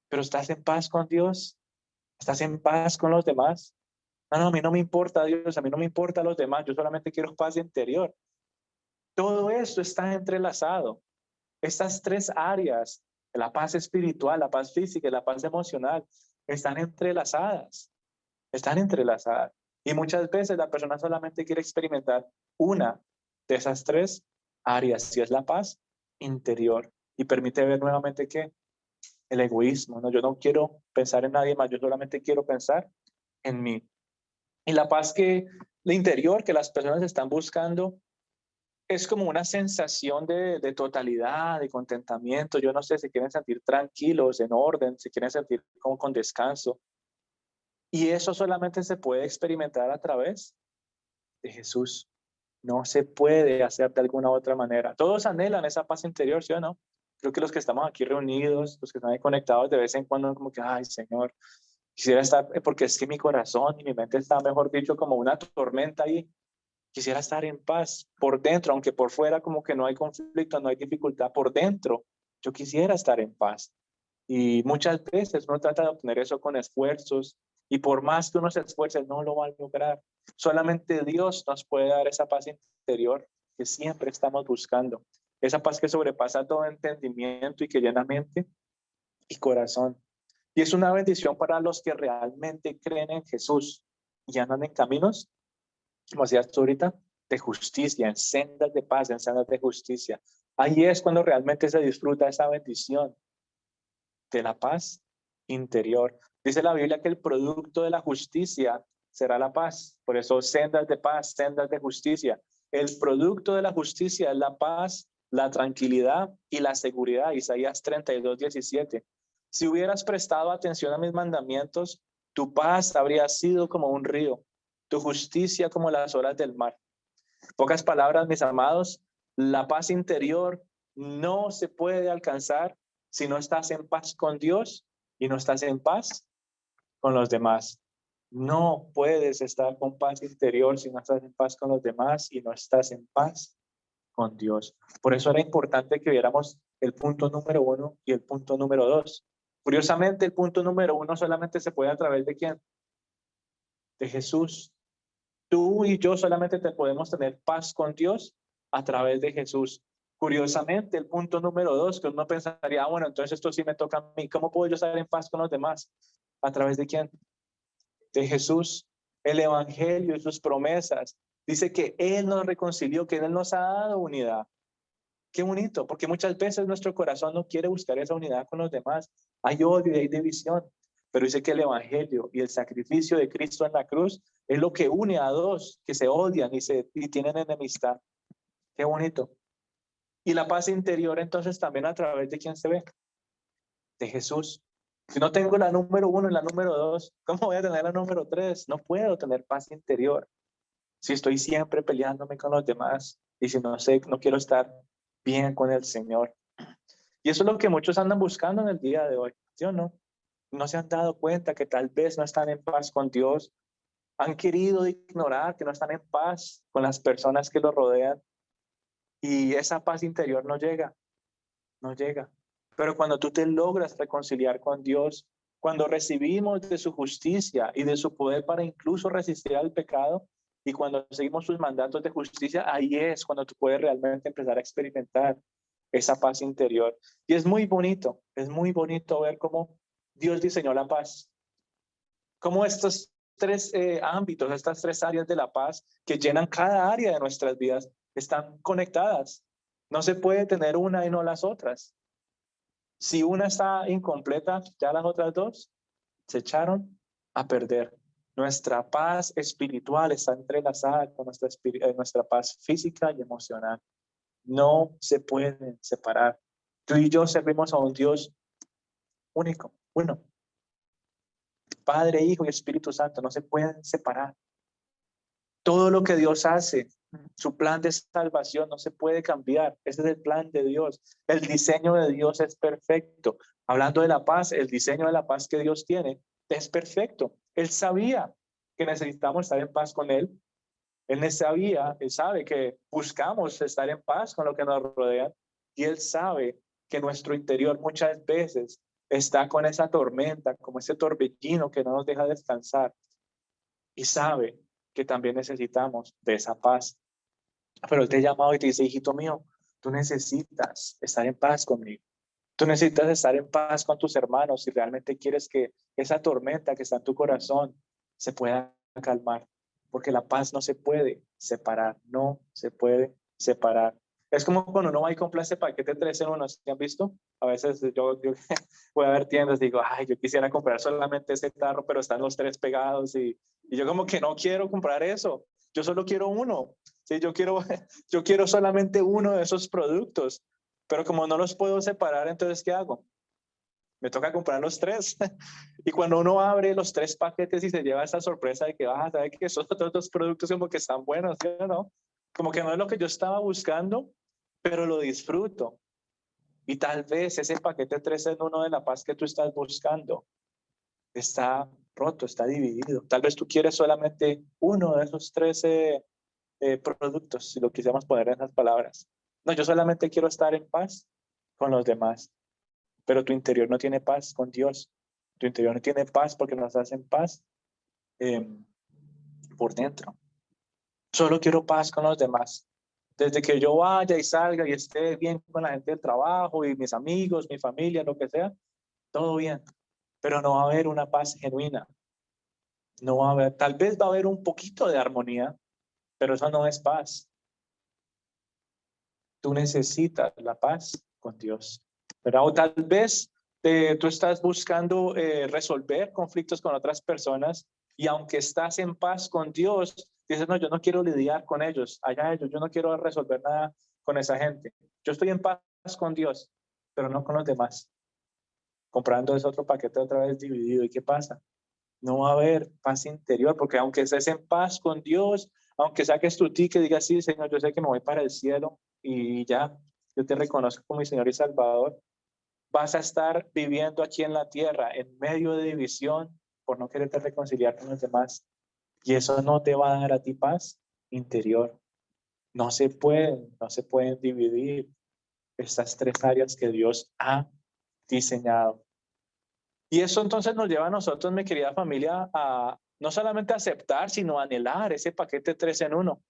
S1: pero ¿estás en paz con Dios? ¿Estás en paz con los demás? No, no, a mí no me importa Dios, a mí no me importa los demás, yo solamente quiero paz interior. Todo esto está entrelazado. Estas tres áreas, la paz espiritual, la paz física y la paz emocional, están entrelazadas, están entrelazadas. Y muchas veces la persona solamente quiere experimentar una de esas tres áreas, y es la paz interior. Y permite ver nuevamente que el egoísmo, ¿no? Yo no quiero pensar en nadie más, yo solamente quiero pensar en mí. Y la paz la interior que las personas están buscando es como una sensación de totalidad, de contentamiento. Yo no sé, si quieren sentir tranquilos, en orden, si quieren sentir como con descanso. Y eso solamente se puede experimentar a través de Jesús. No se puede hacer de alguna otra manera. Todos anhelan esa paz interior, ¿sí o no? Creo que los que estamos aquí reunidos, los que están ahí conectados de vez en cuando, como que, ay, Señor, quisiera estar, porque es que mi corazón y mi mente está, mejor dicho, como una tormenta ahí. Quisiera estar en paz por dentro, aunque por fuera como que no hay conflicto, no hay dificultad, por dentro yo quisiera estar en paz. Y muchas veces uno trata de obtener eso con esfuerzos, y por más que uno se esfuerce, no lo va a lograr. Solamente Dios nos puede dar esa paz interior que siempre estamos buscando. Esa paz que sobrepasa todo entendimiento y que llena mente y corazón. Y es una bendición para los que realmente creen en Jesús y andan en caminos, como decías tú ahorita, de justicia, en sendas de paz, en sendas de justicia. Ahí es cuando realmente se disfruta esa bendición de la paz interior. Dice la Biblia que el producto de la justicia será la paz. Por eso sendas de paz, sendas de justicia. El producto de la justicia es la paz, la tranquilidad y la seguridad. Isaías 32:17. Si hubieras prestado atención a mis mandamientos, tu paz habría sido como un río, tu justicia como las olas del mar. Pocas palabras, mis amados, la paz interior no se puede alcanzar si no estás en paz con Dios y no estás en paz con los demás. No puedes estar con paz interior si no estás en paz con los demás y no estás en paz con Dios. Por eso era importante que viéramos el punto número 1 y el punto número 2. Curiosamente, el punto número 1 solamente se puede a través de ¿quién? De Jesús. Tú y yo solamente te podemos tener paz con Dios a través de Jesús. Curiosamente, el punto número 2, que uno pensaría, bueno, entonces esto sí me toca a mí. ¿Cómo puedo yo estar en paz con los demás? ¿A través de quién? De Jesús. El Evangelio y sus promesas. Dice que Él nos reconcilió, que Él nos ha dado unidad. Qué bonito, porque muchas veces nuestro corazón no quiere buscar esa unidad con los demás. Hay odio y hay división. Pero dice que el Evangelio y el sacrificio de Cristo en la cruz es lo que une a dos que se odian y tienen enemistad. Qué bonito. Y la paz interior entonces también a través de quién se ve, de Jesús. Si no tengo la número 1 y la número 2, ¿cómo voy a tener la número 3? No puedo tener paz interior si estoy siempre peleándome con los demás y si no sé, no quiero estar bien con el Señor. Y eso es lo que muchos andan buscando en el día de hoy, ¿sí o no? No se han dado cuenta que tal vez no están en paz con Dios, han querido ignorar que no están en paz con las personas que los rodean, y esa paz interior no llega, no llega. Pero cuando tú te logras reconciliar con Dios, cuando recibimos de su justicia y de su poder para incluso resistir al pecado, y cuando seguimos sus mandatos de justicia, ahí es cuando tú puedes realmente empezar a experimentar esa paz interior. Y es muy bonito ver cómo Dios diseñó la paz. Cómo estos tres ámbitos, estas tres áreas de la paz que llenan cada área de nuestras vidas, están conectadas. No se puede tener una y no las otras. Si una está incompleta, ya las otras dos se echaron a perder. Nuestra paz espiritual está entrelazada con nuestra paz física y emocional. No se pueden separar. Tú y yo servimos a un Dios único, uno. Padre, Hijo y Espíritu Santo no se pueden separar. Todo lo que Dios hace, su plan de salvación no se puede cambiar. Ese es el plan de Dios. El diseño de Dios es perfecto. Hablando de la paz, el diseño de la paz que Dios tiene es perfecto. Él sabía que necesitamos estar en paz con Él. Él sabe que buscamos estar en paz con lo que nos rodea. Y Él sabe que nuestro interior muchas veces está con esa tormenta, como ese torbellino que no nos deja descansar. Y sabe que también necesitamos de esa paz. Pero Él te ha llamado y te dice, hijito mío, tú necesitas estar en paz conmigo. Tú necesitas estar en paz con tus hermanos si realmente quieres que esa tormenta que está en tu corazón se pueda calmar. Porque la paz no se puede separar, no se puede separar. Es como cuando uno va y compra ese paquete 3 en 1, ¿sí han visto? A veces yo voy a ver tiendas y digo, ay, yo quisiera comprar solamente ese tarro, pero están los 3 pegados y yo como que no quiero comprar eso. Yo solo quiero uno. Sí, yo quiero solamente uno de esos productos, pero como no los puedo separar, entonces, ¿qué hago? Me toca comprar los 3. Y cuando uno abre los 3 paquetes y se lleva esa sorpresa de que, sabe que esos otros 2 productos como que están buenos, ¿sí o no? Como que no es lo que yo estaba buscando, pero lo disfruto. Y tal vez ese paquete 3 en 1 de la paz que tú estás buscando está roto, está dividido. Tal vez tú quieres solamente uno de esos 13 productos, si lo quisiéramos poner en esas palabras. No, yo solamente quiero estar en paz con los demás, pero tu interior no tiene paz con Dios. Tu interior no tiene paz porque no estás en paz eh, por dentro. Solo quiero paz con los demás. Desde que yo vaya y salga y esté bien con la gente del trabajo y mis amigos, mi familia, lo que sea, todo bien. Pero no va a haber una paz genuina. No va a haber, tal vez va a haber un poquito de armonía, pero eso no es paz. Tú necesitas la paz con Dios. ¿Verdad? O tal vez tú estás buscando resolver conflictos con otras personas y aunque estás en paz con Dios, dices, no, yo no quiero lidiar con ellos, allá ellos, yo no quiero resolver nada con esa gente. Yo estoy en paz con Dios, pero no con los demás. Comprando ese otro paquete otra vez dividido. ¿Y qué pasa? No va a haber paz interior, porque aunque estés en paz con Dios, aunque saques tu ticket y digas, sí, Señor, yo sé que me voy para el cielo y ya, yo te reconozco como mi Señor y Salvador, vas a estar viviendo aquí en la tierra en medio de división por no quererte reconciliar con los demás. Y eso no te va a dar a ti paz interior. No se pueden dividir estas 3 áreas que Dios ha diseñado. Y eso entonces nos lleva a nosotros, mi querida familia, a no solamente aceptar, sino a anhelar ese paquete 3 en 1.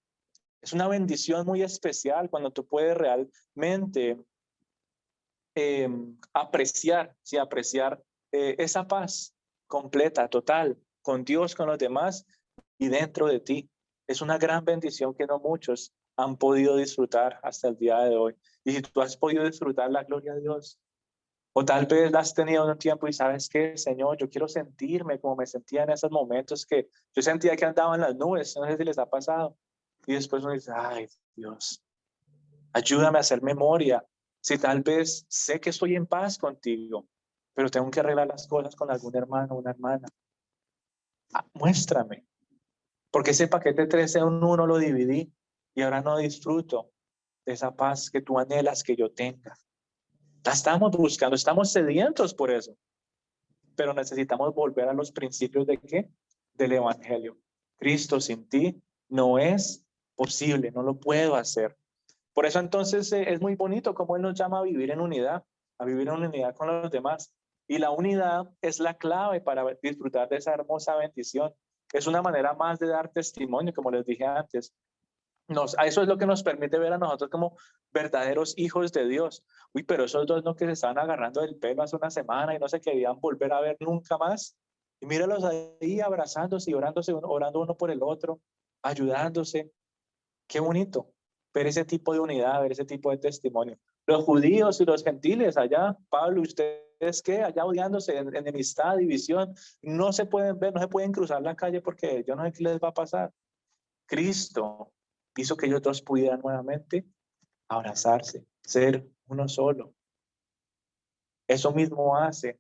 S1: Es una bendición muy especial cuando tú puedes realmente apreciar, sí, apreciar esa paz completa, total, con Dios, con los demás y dentro de ti. Es una gran bendición que no muchos han podido disfrutar hasta el día de hoy. Y si tú has podido disfrutar la gloria de Dios, o tal vez la has tenido un tiempo y sabes que, Señor, yo quiero sentirme como me sentía en esos momentos que yo sentía que andaba en las nubes, no sé si les ha pasado. Y después uno dice, ay, Dios, ayúdame a hacer memoria. Si tal vez sé que estoy en paz contigo, pero tengo que arreglar las cosas con algún hermano o una hermana. Muéstrame, porque ese paquete 13 en 1 lo dividí y ahora no disfruto de esa paz que tú anhelas que yo tenga. La estamos buscando, estamos sedientos por eso, pero necesitamos volver a los principios de qué? Del Evangelio. Cristo sin ti no es posible, no lo puedo hacer. Por eso entonces es muy bonito cómo Él nos llama a vivir en unidad, a vivir en unidad con los demás. Y la unidad es la clave para disfrutar de esa hermosa bendición. Es una manera más de dar testimonio, como les dije antes. Eso es lo que nos permite ver a nosotros como verdaderos hijos de Dios. Uy, pero esos dos no que se estaban agarrando del pelo hace una semana y no se querían volver a ver nunca más. Y míralos ahí abrazándose y orándose, orando uno por el otro, ayudándose. Qué bonito ver ese tipo de unidad, ver ese tipo de testimonio. Los judíos y los gentiles allá, Pablo, ¿ustedes qué? Allá odiándose, en enemistad, división, no se pueden ver, no se pueden cruzar la calle porque yo no sé qué les va a pasar. Cristo hizo que ellos dos pudieran nuevamente abrazarse, ser uno solo. Eso mismo hace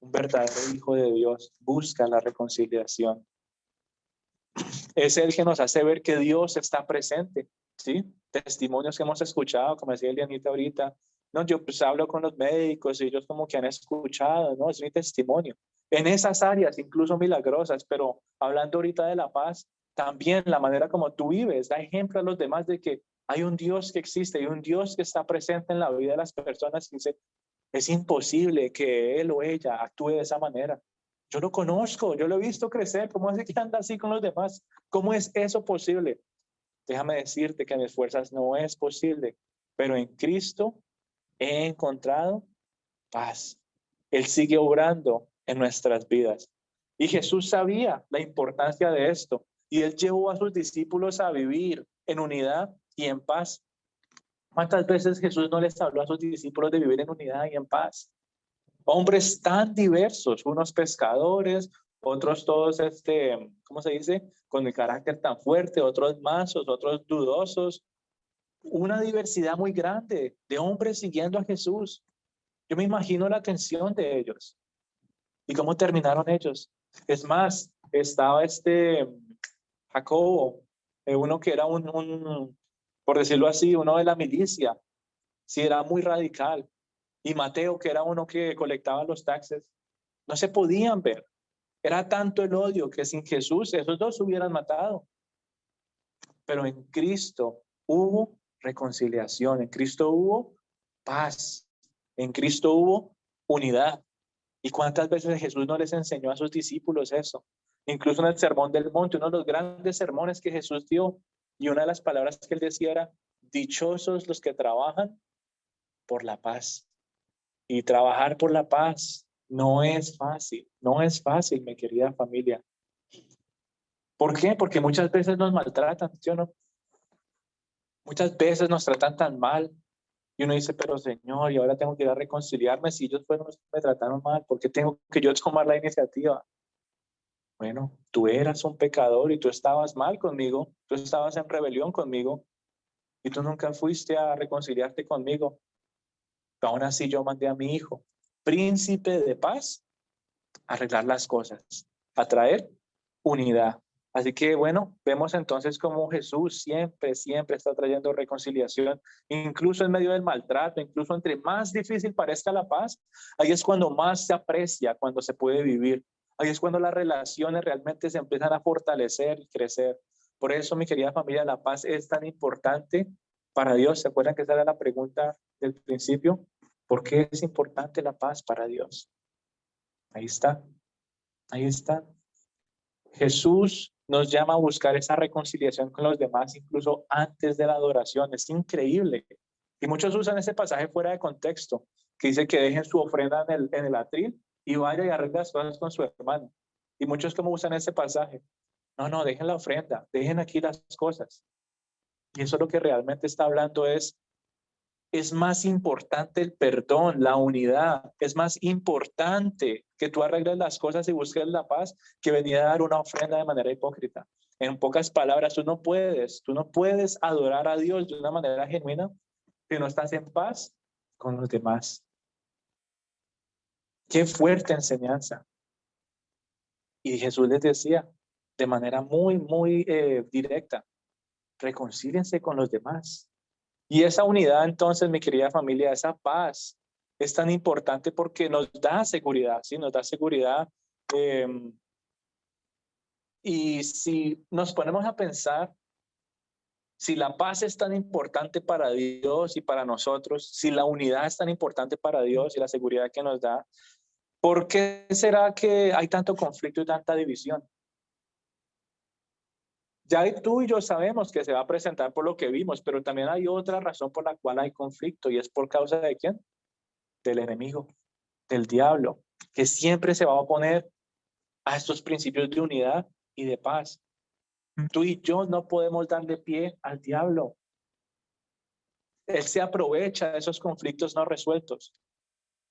S1: un verdadero hijo de Dios, busca la reconciliación. Es el que nos hace ver que Dios está presente, ¿sí? Testimonios que hemos escuchado, como decía Elianita ahorita, no, yo pues hablo con los médicos y ellos como que han escuchado, ¿no? Es mi testimonio. En esas áreas, incluso milagrosas, pero hablando ahorita de la paz, también la manera como tú vives, da ejemplo a los demás de que hay un Dios que existe y un Dios que está presente en la vida de las personas y dice, es imposible que él o ella actúe de esa manera. Yo lo conozco, yo lo he visto crecer. ¿Cómo es que anda así con los demás? ¿Cómo es eso posible? Déjame decirte que a mis fuerzas no es posible, pero en Cristo he encontrado paz. Él sigue obrando en nuestras vidas. Y Jesús sabía la importancia de esto. Y él llevó a sus discípulos a vivir en unidad y en paz. ¿Cuántas veces Jesús no les habló a sus discípulos de vivir en unidad y en paz? Hombres tan diversos, unos pescadores, otros todos, ¿cómo se dice? Con el carácter tan fuerte, otros mansos, otros dudosos, una diversidad muy grande de hombres siguiendo a Jesús. Yo me imagino la atención de ellos y cómo terminaron ellos. Es más, estaba Jacobo, uno que era por decirlo así, uno de la milicia, sí, era muy radical. Y Mateo, que era uno que colectaba los taxes, no se podían ver. Era tanto el odio que sin Jesús esos dos se hubieran matado. Pero en Cristo hubo reconciliación, en Cristo hubo paz, en Cristo hubo unidad. ¿Y cuántas veces Jesús no les enseñó a sus discípulos eso? Incluso en el Sermón del Monte, uno de los grandes sermones que Jesús dio, y una de las palabras que él decía era, dichosos los que trabajan por la paz. Y trabajar por la paz no es fácil, no es fácil, mi querida familia. ¿Por qué? Porque muchas veces nos maltratan, ¿sí o no? Muchas veces nos tratan tan mal y uno dice, pero Señor, y ahora tengo que ir a reconciliarme si ellos fueron los que me trataron mal, ¿por qué tengo que yo tomar la iniciativa? Bueno, tú eras un pecador y tú estabas mal conmigo, tú estabas en rebelión conmigo y tú nunca fuiste a reconciliarte conmigo. Aún así yo mandé a mi hijo, príncipe de paz, a arreglar las cosas, a traer unidad. Así que bueno, vemos entonces cómo Jesús siempre, siempre está trayendo reconciliación, incluso en medio del maltrato, incluso entre más difícil parezca la paz, ahí es cuando más se aprecia, cuando se puede vivir. Ahí es cuando las relaciones realmente se empiezan a fortalecer y crecer. Por eso, mi querida familia, la paz es tan importante para Dios. ¿Se acuerdan que esa era la pregunta del principio? ¿Por qué es importante la paz para Dios? Ahí está, ahí está. Jesús nos llama a buscar esa reconciliación con los demás, incluso antes de la adoración. Es increíble. Y muchos usan ese pasaje fuera de contexto, que dice que dejen su ofrenda en el atril y vaya y arregle las cosas con su hermano. Y muchos como usan ese pasaje. No, no, dejen la ofrenda, dejen aquí las cosas. Y eso lo que realmente está hablando es más importante el perdón, la unidad. Es más importante que tú arregles las cosas y busques la paz que venir a dar una ofrenda de manera hipócrita. En pocas palabras, tú no puedes adorar a Dios de una manera genuina si no estás en paz con los demás. Qué fuerte enseñanza. Y Jesús les decía de manera muy, muy directa, reconcíliense con los demás. Y esa unidad, entonces, mi querida familia, esa paz es tan importante porque nos da seguridad, ¿sí? Nos da seguridad. eh, y si nos ponemos a pensar, si la paz es tan importante para Dios y para nosotros, si la unidad es tan importante para Dios y la seguridad que nos da, ¿por qué será que hay tanto conflicto y tanta división? Ya tú y yo sabemos que se va a presentar por lo que vimos, pero también hay otra razón por la cual hay conflicto y es por causa de quién? Del enemigo, del diablo, que siempre se va a oponer a estos principios de unidad y de paz. Tú y yo no podemos darle pie al diablo. Él se aprovecha de esos conflictos no resueltos.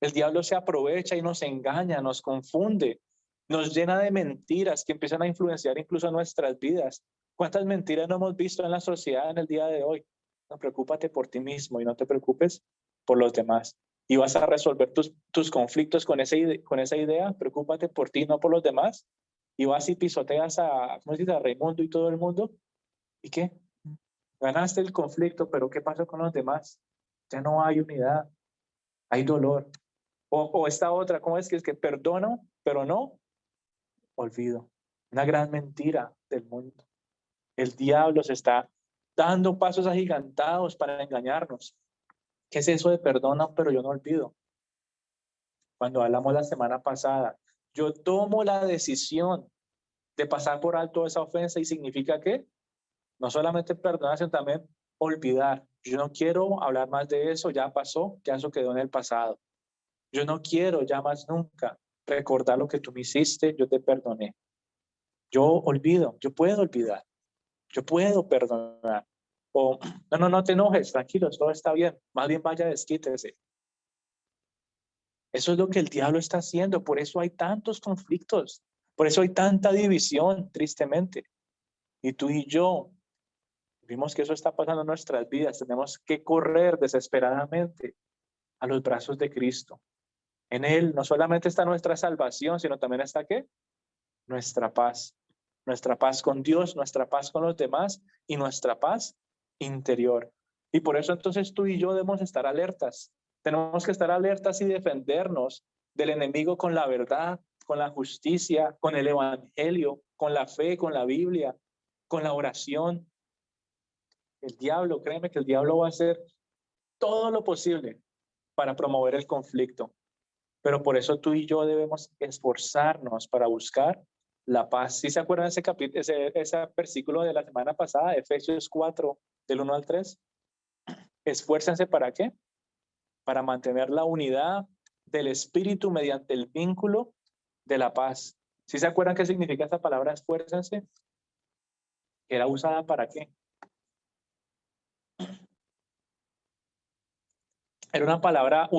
S1: El diablo se aprovecha y nos engaña, nos confunde, nos llena de mentiras que empiezan a influenciar incluso nuestras vidas. ¿Cuántas mentiras no hemos visto en la sociedad en el día de hoy? No, preocúpate por ti mismo y no te preocupes por los demás. Y vas a resolver tus conflictos con esa idea. Preocúpate por ti, no por los demás. Y vas y pisoteas ¿cómo se dice? A Raimundo y todo el mundo. ¿Y qué? Ganaste el conflicto, pero ¿qué pasó con los demás? Ya no hay unidad, hay dolor. O esta otra, ¿cómo es que perdono, pero no olvido? Una gran mentira del mundo. El diablo se está dando pasos agigantados para engañarnos. ¿Qué es eso de perdono, pero yo no olvido? Cuando hablamos la semana pasada, yo tomo la decisión de pasar por alto esa ofensa y significa que no solamente perdonar, sino también olvidar. Yo no quiero hablar más de eso, ya pasó, ya eso quedó en el pasado. Yo no quiero ya más nunca recordar lo que tú me hiciste, yo te perdoné. Yo olvido, yo puedo olvidar, yo puedo perdonar. O, no te enojes, tranquilo, todo está bien. Más bien vaya, desquítese. Eso es lo que el diablo está haciendo. Por eso hay tantos conflictos. Por eso hay tanta división, tristemente. Y tú y yo vimos que eso está pasando en nuestras vidas. Tenemos que correr desesperadamente a los brazos de Cristo. En Él no solamente está nuestra salvación, sino también está ¿qué? Nuestra paz. Nuestra paz con Dios, nuestra paz con los demás y nuestra paz interior. Y por eso entonces tú y yo debemos estar alertas. Tenemos que estar alertas y defendernos del enemigo con la verdad, con la justicia, con el evangelio, con la fe, con la Biblia, con la oración. El diablo, créeme que el diablo va a hacer todo lo posible para promover el conflicto. Pero por eso tú y yo debemos esforzarnos para buscar la paz. ¿Sí se acuerdan ese capítulo, ese versículo de la semana pasada, Efesios 4, del 1 al 3? Esfuércense para qué? Para mantener la unidad del espíritu mediante el vínculo de la paz. ¿Sí se acuerdan qué significa esta palabra esfuércense? ¿Era usada para qué? Era una palabra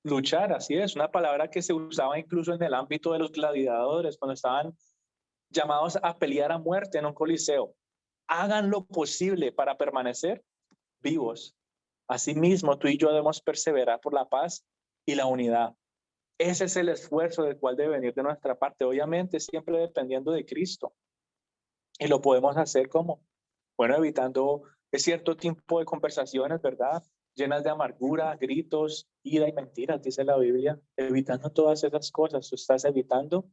S1: luchar, así es, una palabra que se usaba incluso en el ámbito de los gladiadores, cuando estaban llamados a pelear a muerte en un coliseo. Hagan lo posible para permanecer vivos. Asimismo, tú y yo debemos perseverar por la paz y la unidad. Ese es el esfuerzo del cual debe venir de nuestra parte, obviamente siempre dependiendo de Cristo. Y lo podemos hacer como, bueno, evitando cierto tipo de conversaciones, ¿verdad? Llenas de amargura, gritos, ira y mentiras, dice la Biblia. Evitando todas esas cosas, tú estás evitando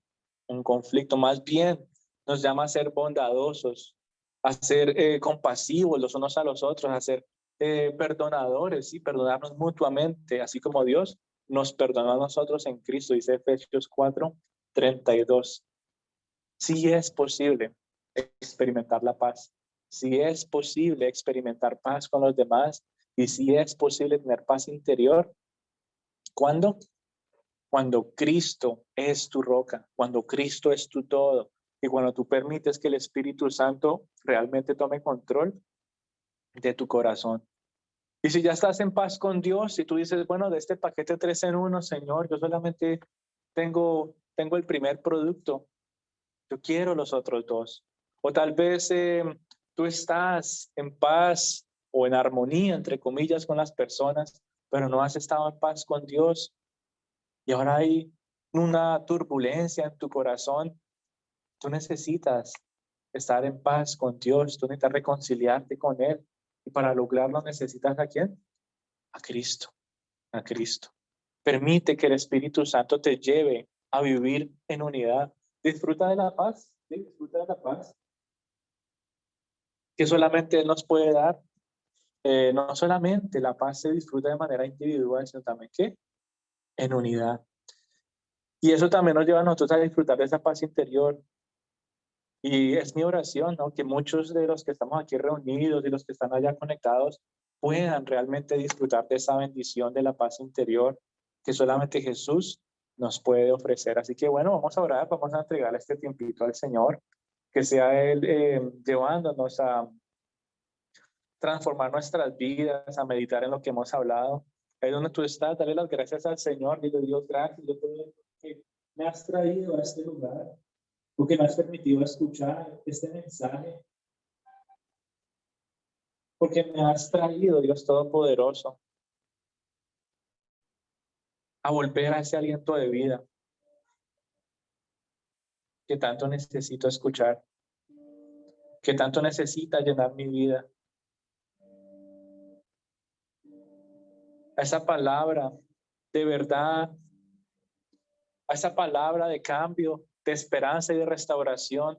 S1: un conflicto. Más bien, nos llama a ser bondadosos, a ser compasivos los unos a los otros, a ser perdonadores y perdonarnos mutuamente, así como Dios nos perdonó a nosotros en Cristo, dice Efesios 4:32. Sí es posible experimentar la paz, si es posible experimentar paz con los demás y si es posible tener paz interior. ¿Cuándo? Cuando Cristo es tu roca, cuando Cristo es tu todo y cuando tú permites que el Espíritu Santo realmente tome control de tu corazón. Y si ya estás en paz con Dios, si tú dices, bueno, de este paquete 3 en 1, Señor, yo solamente tengo el primer producto, yo quiero los otros dos. O tal vez tú estás en paz o en armonía, entre comillas, con las personas, pero no has estado en paz con Dios y ahora hay una turbulencia en tu corazón. Tú necesitas estar en paz con Dios, tú necesitas reconciliarte con Él. Y para lograrlo necesitas ¿a quién? A Cristo, a Cristo. Permite que el Espíritu Santo te lleve a vivir en unidad. Disfruta de la paz, ¿sí? Disfruta de la paz que solamente Él nos puede dar. No solamente la paz se disfruta de manera individual, sino también que en unidad. Y eso también nos lleva a nosotros a disfrutar de esa paz interior. Y es mi oración, ¿no? Que muchos de los que estamos aquí reunidos y los que están allá conectados puedan realmente disfrutar de esa bendición de la paz interior que solamente Jesús nos puede ofrecer. Así que bueno, vamos a orar, vamos a entregarle este tiempito al Señor, que sea Él llevándonos a transformar nuestras vidas, a meditar en lo que hemos hablado. Ahí donde tú estás, dale las gracias al Señor, dile Dios, gracias, yo te doy que me has traído a este lugar, porque me has permitido escuchar este mensaje, porque me has traído, Dios Todopoderoso, a volver a ese aliento de vida que tanto necesito escuchar, que tanto necesita llenar mi vida. A esa palabra de verdad, a esa palabra de cambio, de esperanza y de restauración.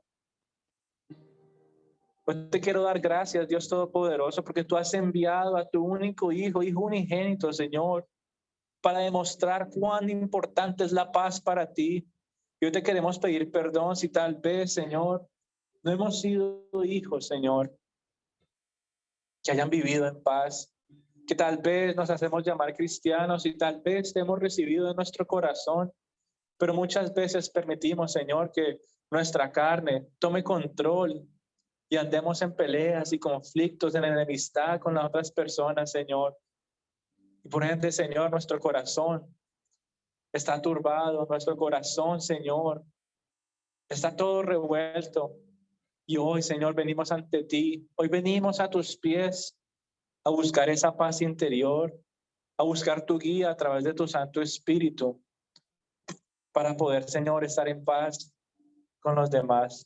S1: Pues te quiero dar gracias, Dios Todopoderoso, porque tú has enviado a tu único Hijo unigénito, Señor, para demostrar cuán importante es la paz para ti. Y hoy te queremos pedir perdón si tal vez, Señor, no hemos sido hijos, Señor, que hayan vivido en paz, que tal vez nos hacemos llamar cristianos y tal vez te hemos recibido en nuestro corazón, pero muchas veces permitimos, Señor, que nuestra carne tome control y andemos en peleas y conflictos, en enemistad con las otras personas, Señor. Y por ende, Señor, nuestro corazón está turbado, nuestro corazón, Señor, está todo revuelto. Y hoy, Señor, venimos ante ti, hoy venimos a tus pies a buscar esa paz interior, a buscar tu guía a través de tu Santo Espíritu, para poder, Señor, estar en paz con los demás.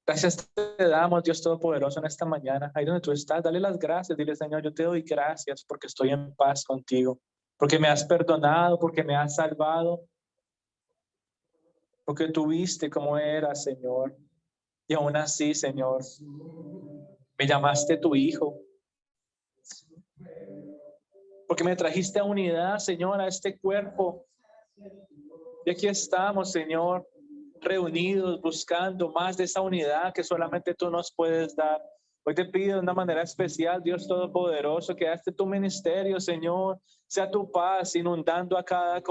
S1: Gracias te damos, Dios Todopoderoso, en esta mañana. Ahí donde tú estás, dale las gracias. Dile, Señor, yo te doy gracias porque estoy en paz contigo, porque me has perdonado, porque me has salvado, porque tú viste cómo era, Señor. Y aún así, Señor, me llamaste tu hijo, porque me trajiste a unidad, Señor, a este cuerpo. Y aquí estamos, Señor, reunidos, buscando más de esa unidad que solamente tú nos puedes dar. Hoy te pido de una manera especial, Dios Todopoderoso, que este tu ministerio, Señor, sea tu paz inundando a cada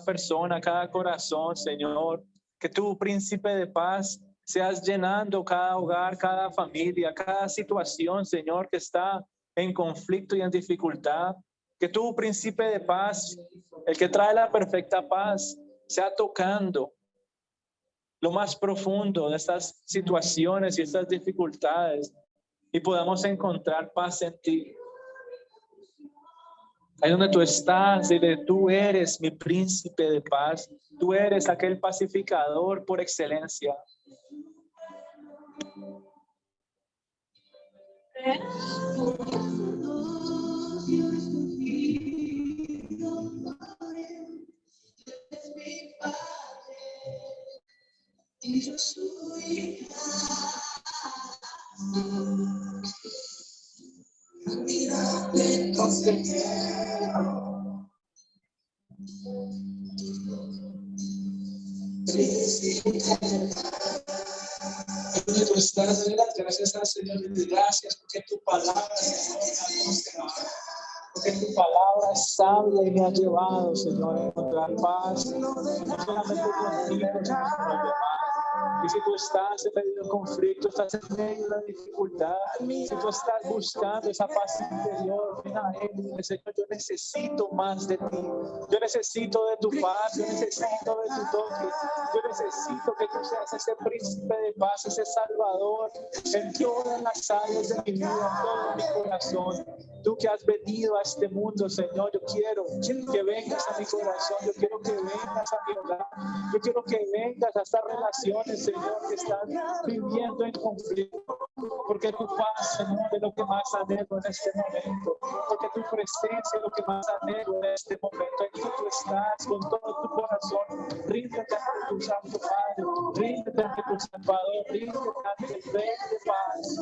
S1: persona, a cada corazón, Señor. Que tu príncipe de paz seas llenando cada hogar, cada familia, cada situación, Señor, que está en conflicto y en dificultad. Que tu príncipe de paz, el que trae la perfecta paz, sea tocando lo más profundo de estas situaciones y estas dificultades y podamos encontrar paz en ti. Ahí donde tú estás, dile, tú eres mi príncipe de paz, tú eres aquel pacificador por excelencia.
S3: Y yo soy donde tú estás, dale las gracias al Señor, gracias porque tu palabra, Señor,
S1: Porque tu palabra es sabia y me ha llevado, Señor, a encontrar paz, no solamente contigo, sino con los demás. Y si tú estás en medio de conflicto, estás en medio de la dificultad, si tú estás buscando esa paz interior, ven a Él y dile, Señor, yo necesito más de ti, yo necesito de tu paz, yo necesito de tu toque, yo necesito que tú seas ese príncipe de paz, ese salvador en todas las áreas de mi vida, en todo mi corazón. Tú que has venido a este mundo, Señor, yo quiero que vengas a mi corazón, yo quiero que vengas a mi hogar, yo quiero que vengas a estas relaciones, Señor, que están viviendo en conflicto, porque tu paz, Señor, es lo que más anhelo en este momento, porque tu presencia es lo que más anhelo en este momento, en que tú estás con todo tu corazón, ríndete ante tu Santo Padre, ríndete ante tu Salvador, ríndete ante el Rey de paz.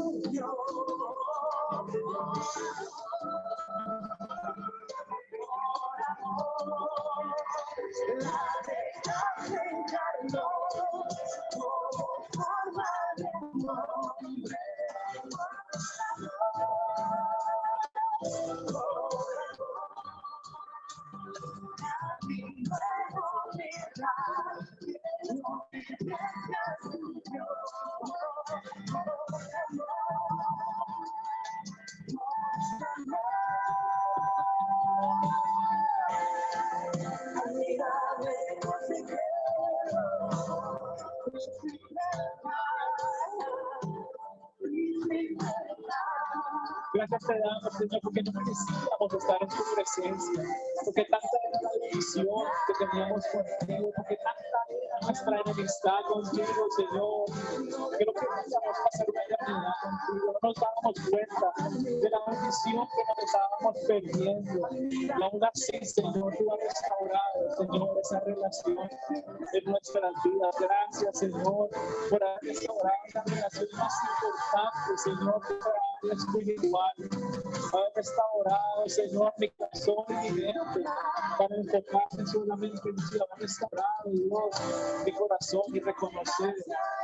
S1: Gracias te damos, Señor, porque no necesitamos estar en tu presencia, porque tanta era la división que teníamos contigo, porque tanta era nuestra enemistad contigo, Señor, que no queríamos pasar una eternidad contigo, no nos dábamos cuenta de la bendición que nos estábamos perdiendo. Y aún así, Señor, tú has restaurado, Señor, esa relación en nuestras vidas. Gracias, Señor, por haber restaurado la relación más importante, Señor, que es espiritual. Haber restaurado, Señor, mi corazón y mi mente para enfocarme solamente en ti. Haber restaurado, Dios, mi corazón y reconocer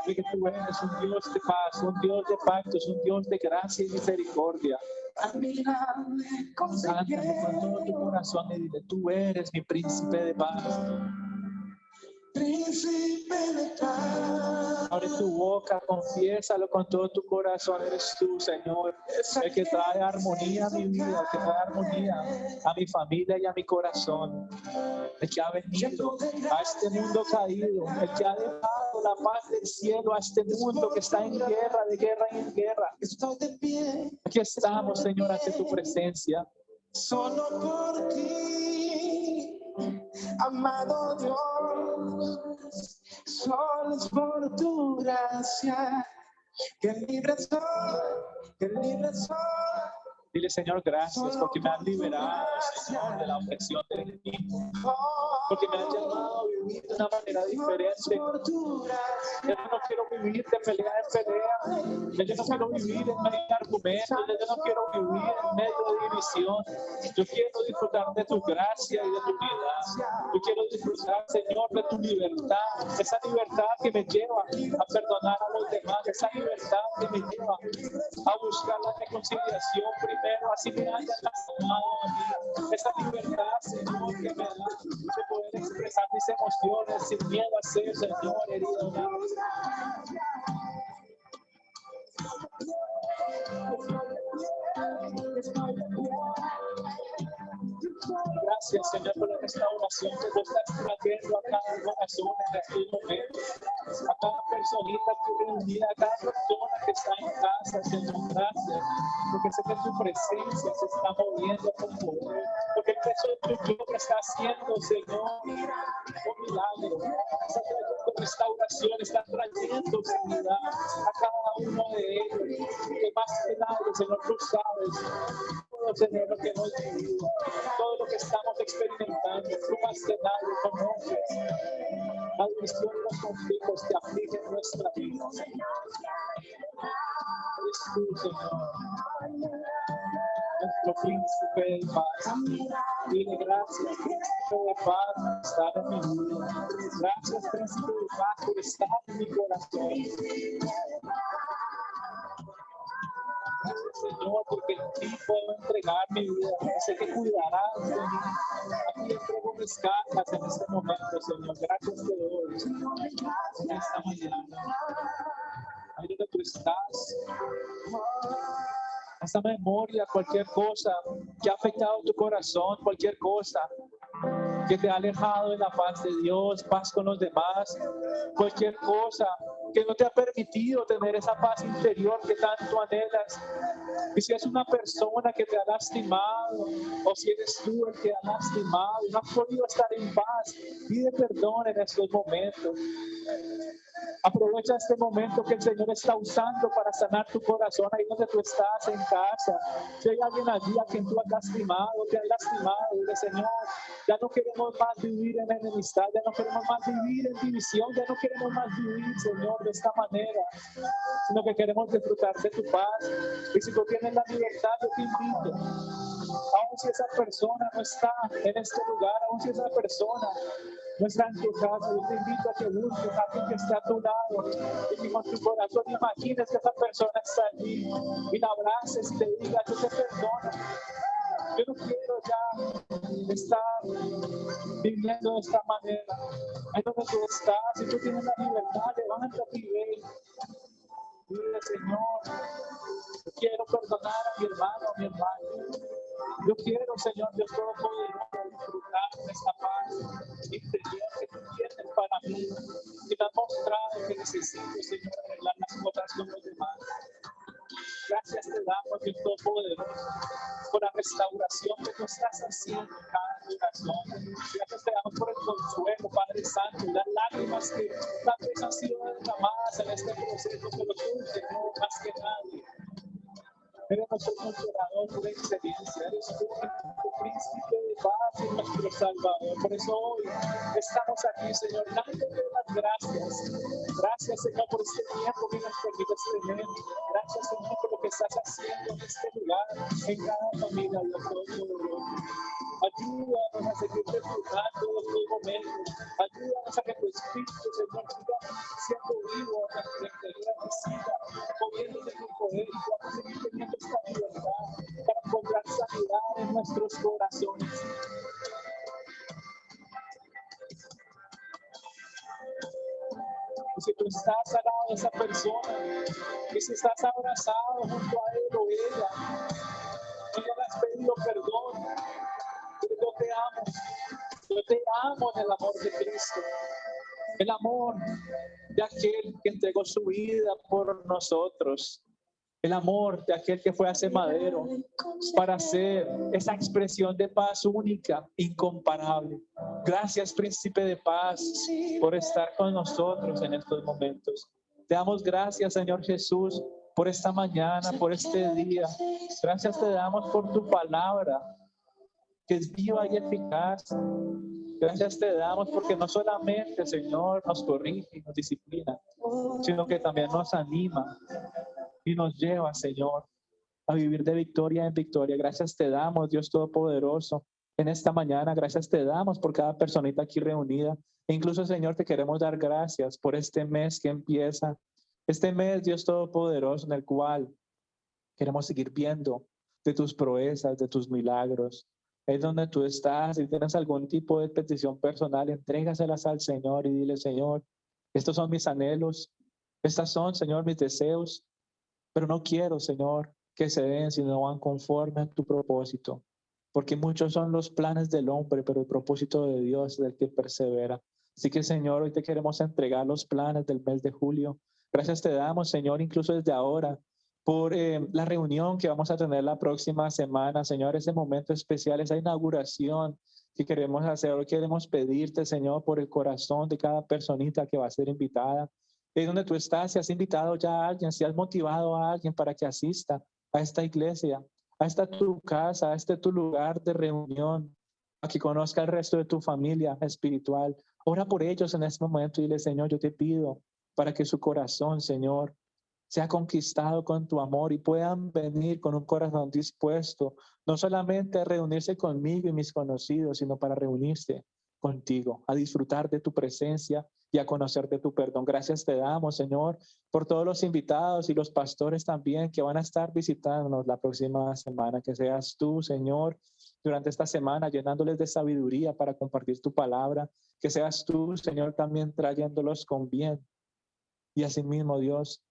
S1: de que tú eres un Dios de paz, un Dios de pactos, un Dios de gracia y misericordia. Cántame con todo tu corazón y dile, tú eres mi príncipe de paz. Príncipe de paz. Abre tu boca, confiésalo con todo tu corazón. Eres tú, Señor, el que trae armonía a mi vida, el que trae armonía a mi familia y a mi corazón. El que ha venido a este mundo caído, el que ha dejado la paz del cielo a este mundo que está en guerra, de guerra y en guerra. Estoy de pie. Aquí estamos, Señor, ante tu presencia. Solo por ti, amado Dios, solo es por tu gracia, que libre soy, que libre soy. Dile, Señor, gracias porque me has liberado, Señor, de la opresión del enemigo, porque me has llamado a vivir de una manera diferente. Yo no quiero vivir de pelea en pelea, yo no quiero vivir en medio de argumentos, yo no quiero vivir en medio de división. Yo quiero disfrutar de tu gracia y de tu vida. Yo quiero disfrutar, Señor, de tu libertad, esa libertad que me lleva a perdonar a los demás, esa libertad que me lleva a buscar la reconciliación primero, así me hayan lastimado a mí. Esa libertad, Señor, que me da de poder expresar mis emociones sin miedo a ser, Señor, herido una vez. Gracias, Señor, por la restauración que tú estás trayendo a cada corazón en este momento, a cada personita que reunida, a cada persona que está en casa, Señor. Gracias, porque sé que tu presencia se está moviendo con poder, porque el peso de tu gloria está haciendo, Señor, un milagro, está trayendo restauración, está trayendo sanidad a cada uno de ellos, que más que nada, Señor, tú sabes todo, Señor, lo que hemos vivido, todo lo que estamos experimentando. Tú más que nadie conoces la división y los conflictos que afligen nuestra vida. Eres tú, Señor, nuestro príncipe de paz. Dile gracias, príncipe de paz, por estar en mi vida. Gracias, príncipe de paz, por estar en mi corazón. Señor, porque en ti puedo entregar mi vida. Sé que cuidarás de mí. Aquí entrego mis cargas en este momento, Señor. Gracias te doy en esta mañana. Ahí donde tú estás, esta memoria, cualquier cosa que ha afectado tu corazón, cualquier cosa que te ha alejado de la paz de Dios, paz con los demás, cualquier cosa que no te ha permitido tener esa paz interior que tanto anhelas. Y si es una persona que te ha lastimado, o si eres tú el que ha lastimado y no has podido estar en paz, pide perdón en estos momentos. Aprovecha este momento que el Señor está usando para sanar tu corazón ahí donde tú estás en casa. Si hay alguien allí a quien tú has lastimado, te has lastimado, dile, Señor, ya no queremos más vivir en enemistad, ya no queremos más vivir en división, ya no queremos más vivir, Señor, de esta manera, sino que queremos disfrutar de tu paz. Y si tú tienes la libertad, yo te invito, aun si esa persona no está en este lugar, aun si esa persona no está en tu casa, yo te invito a que busques a alguien que esté a tu lado y que con tu corazón imagines que esa persona está allí y la abraces y le digas, yo te perdono. Yo no quiero ya estar viviendo de esta manera. Ahí donde tú estás, si tú tienes la libertad, levántate y ve. Dile, Señor, yo quiero perdonar a mi hermano, a mi hermana. Yo quiero, Señor, Dios Todopoderoso, disfrutar de esta paz interior que tú tienes para mí. Y me has mostrado que necesito, Señor, arreglar las cosas con los demás. Gracias Gracias te damos, Dios Todopoderoso, por la restauración que tú estás haciendo en cada corazón. Gracias te damos por el consuelo, Padre Santo, las lágrimas que tal vez han sido derramadas en este proceso, pero tú, Señor, más que nadie, eres nuestro consolador por excelencia, eres tú, nuestro príncipe de paz y nuestro salvador. Por eso hoy estamos aquí, Señor, dándote las gracias. Gracias, Señor, por este tiempo que nos permites tener. Gracias, Señor, por lo que estás haciendo en este lugar, en cada familia, Dios Todopoderoso. Ayúdanos a seguir disfrutando de estos momentos. Ayúdanos a que tu Espíritu, Señor, siga siendo vivo en nuestra interior, que siga moviéndose en tu poder y vamos a seguir teniendo esta libertad para encontrar sanidad en nuestros corazones. Y si tú estás al lado de esa persona, y si estás abrazado junto a él o ella, y no le has pedido perdón, yo te amo. Yo te amo en el amor de Cristo. El amor de aquel que entregó su vida por nosotros. El amor de aquel que fue a ser madero para hacer esa expresión de paz única, incomparable. Gracias, Príncipe de Paz, por estar con nosotros en estos momentos. Te damos gracias, Señor Jesús, por esta mañana, por este día. Gracias te damos por tu palabra, que es viva y eficaz. Gracias te damos porque no solamente, Señor, nos corrige y nos disciplina, sino que también nos anima y nos lleva, Señor, a vivir de victoria en victoria. Gracias te damos, Dios Todopoderoso, en esta mañana. Gracias te damos por cada personita aquí reunida. E incluso, Señor, te queremos dar gracias por este mes que empieza. Este mes, Dios Todopoderoso, en el cual queremos seguir viendo de tus proezas, de tus milagros. Es donde tú estás. Si tienes algún tipo de petición personal, entrégaselas al Señor y dile, Señor, estos son mis anhelos, estas son, Señor, mis deseos, pero no quiero, Señor, que se den si no van conforme a tu propósito, porque muchos son los planes del hombre, pero el propósito de Dios es el que persevera. Así que, Señor, hoy te queremos entregar los planes del mes de julio. Gracias te damos, Señor, incluso desde ahora, por la reunión que vamos a tener la próxima semana, Señor, ese momento especial, esa inauguración que queremos hacer. Hoy queremos pedirte, Señor, por el corazón de cada personita que va a ser invitada. Es donde tú estás, si has invitado ya a alguien, si has motivado a alguien para que asista a esta iglesia, a esta tu casa, a este tu lugar de reunión, a que conozca el resto de tu familia espiritual. Ora por ellos en este momento y dile, Señor, yo te pido para que su corazón, Señor, sea conquistado con tu amor y puedan venir con un corazón dispuesto, no solamente a reunirse conmigo y mis conocidos, sino para reunirse contigo, a disfrutar de tu presencia y a conocer de tu perdón. Gracias te damos, Señor, por todos los invitados y los pastores también que van a estar visitándonos la próxima semana. Que seas tú, Señor, durante esta semana llenándoles de sabiduría para compartir tu palabra. Que seas tú, Señor, también trayéndolos con bien. Y asimismo, Dios,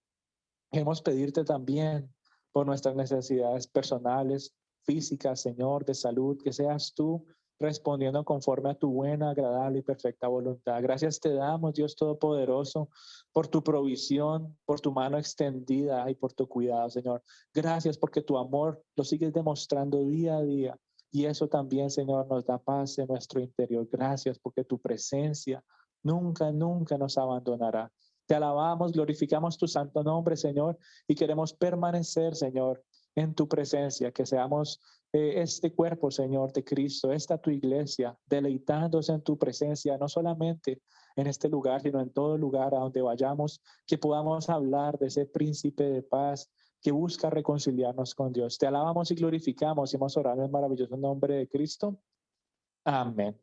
S1: queremos pedirte también por nuestras necesidades personales, físicas, Señor, de salud, que seas tú respondiendo conforme a tu buena, agradable y perfecta voluntad. Gracias te damos, Dios Todopoderoso, por tu provisión, por tu mano extendida y por tu cuidado, Señor. Gracias porque tu amor lo sigues demostrando día a día. Y eso también, Señor, nos da paz en nuestro interior. Gracias porque tu presencia nunca, nunca nos abandonará. Te alabamos, glorificamos tu santo nombre, Señor, y queremos permanecer, Señor, en tu presencia, que seamos este cuerpo, Señor, de Cristo, esta tu iglesia, deleitándose en tu presencia, no solamente en este lugar, sino en todo lugar a donde vayamos, que podamos hablar de ese príncipe de paz que busca reconciliarnos con Dios. Te alabamos y glorificamos y hemos orado en el maravilloso nombre de Cristo. Amén.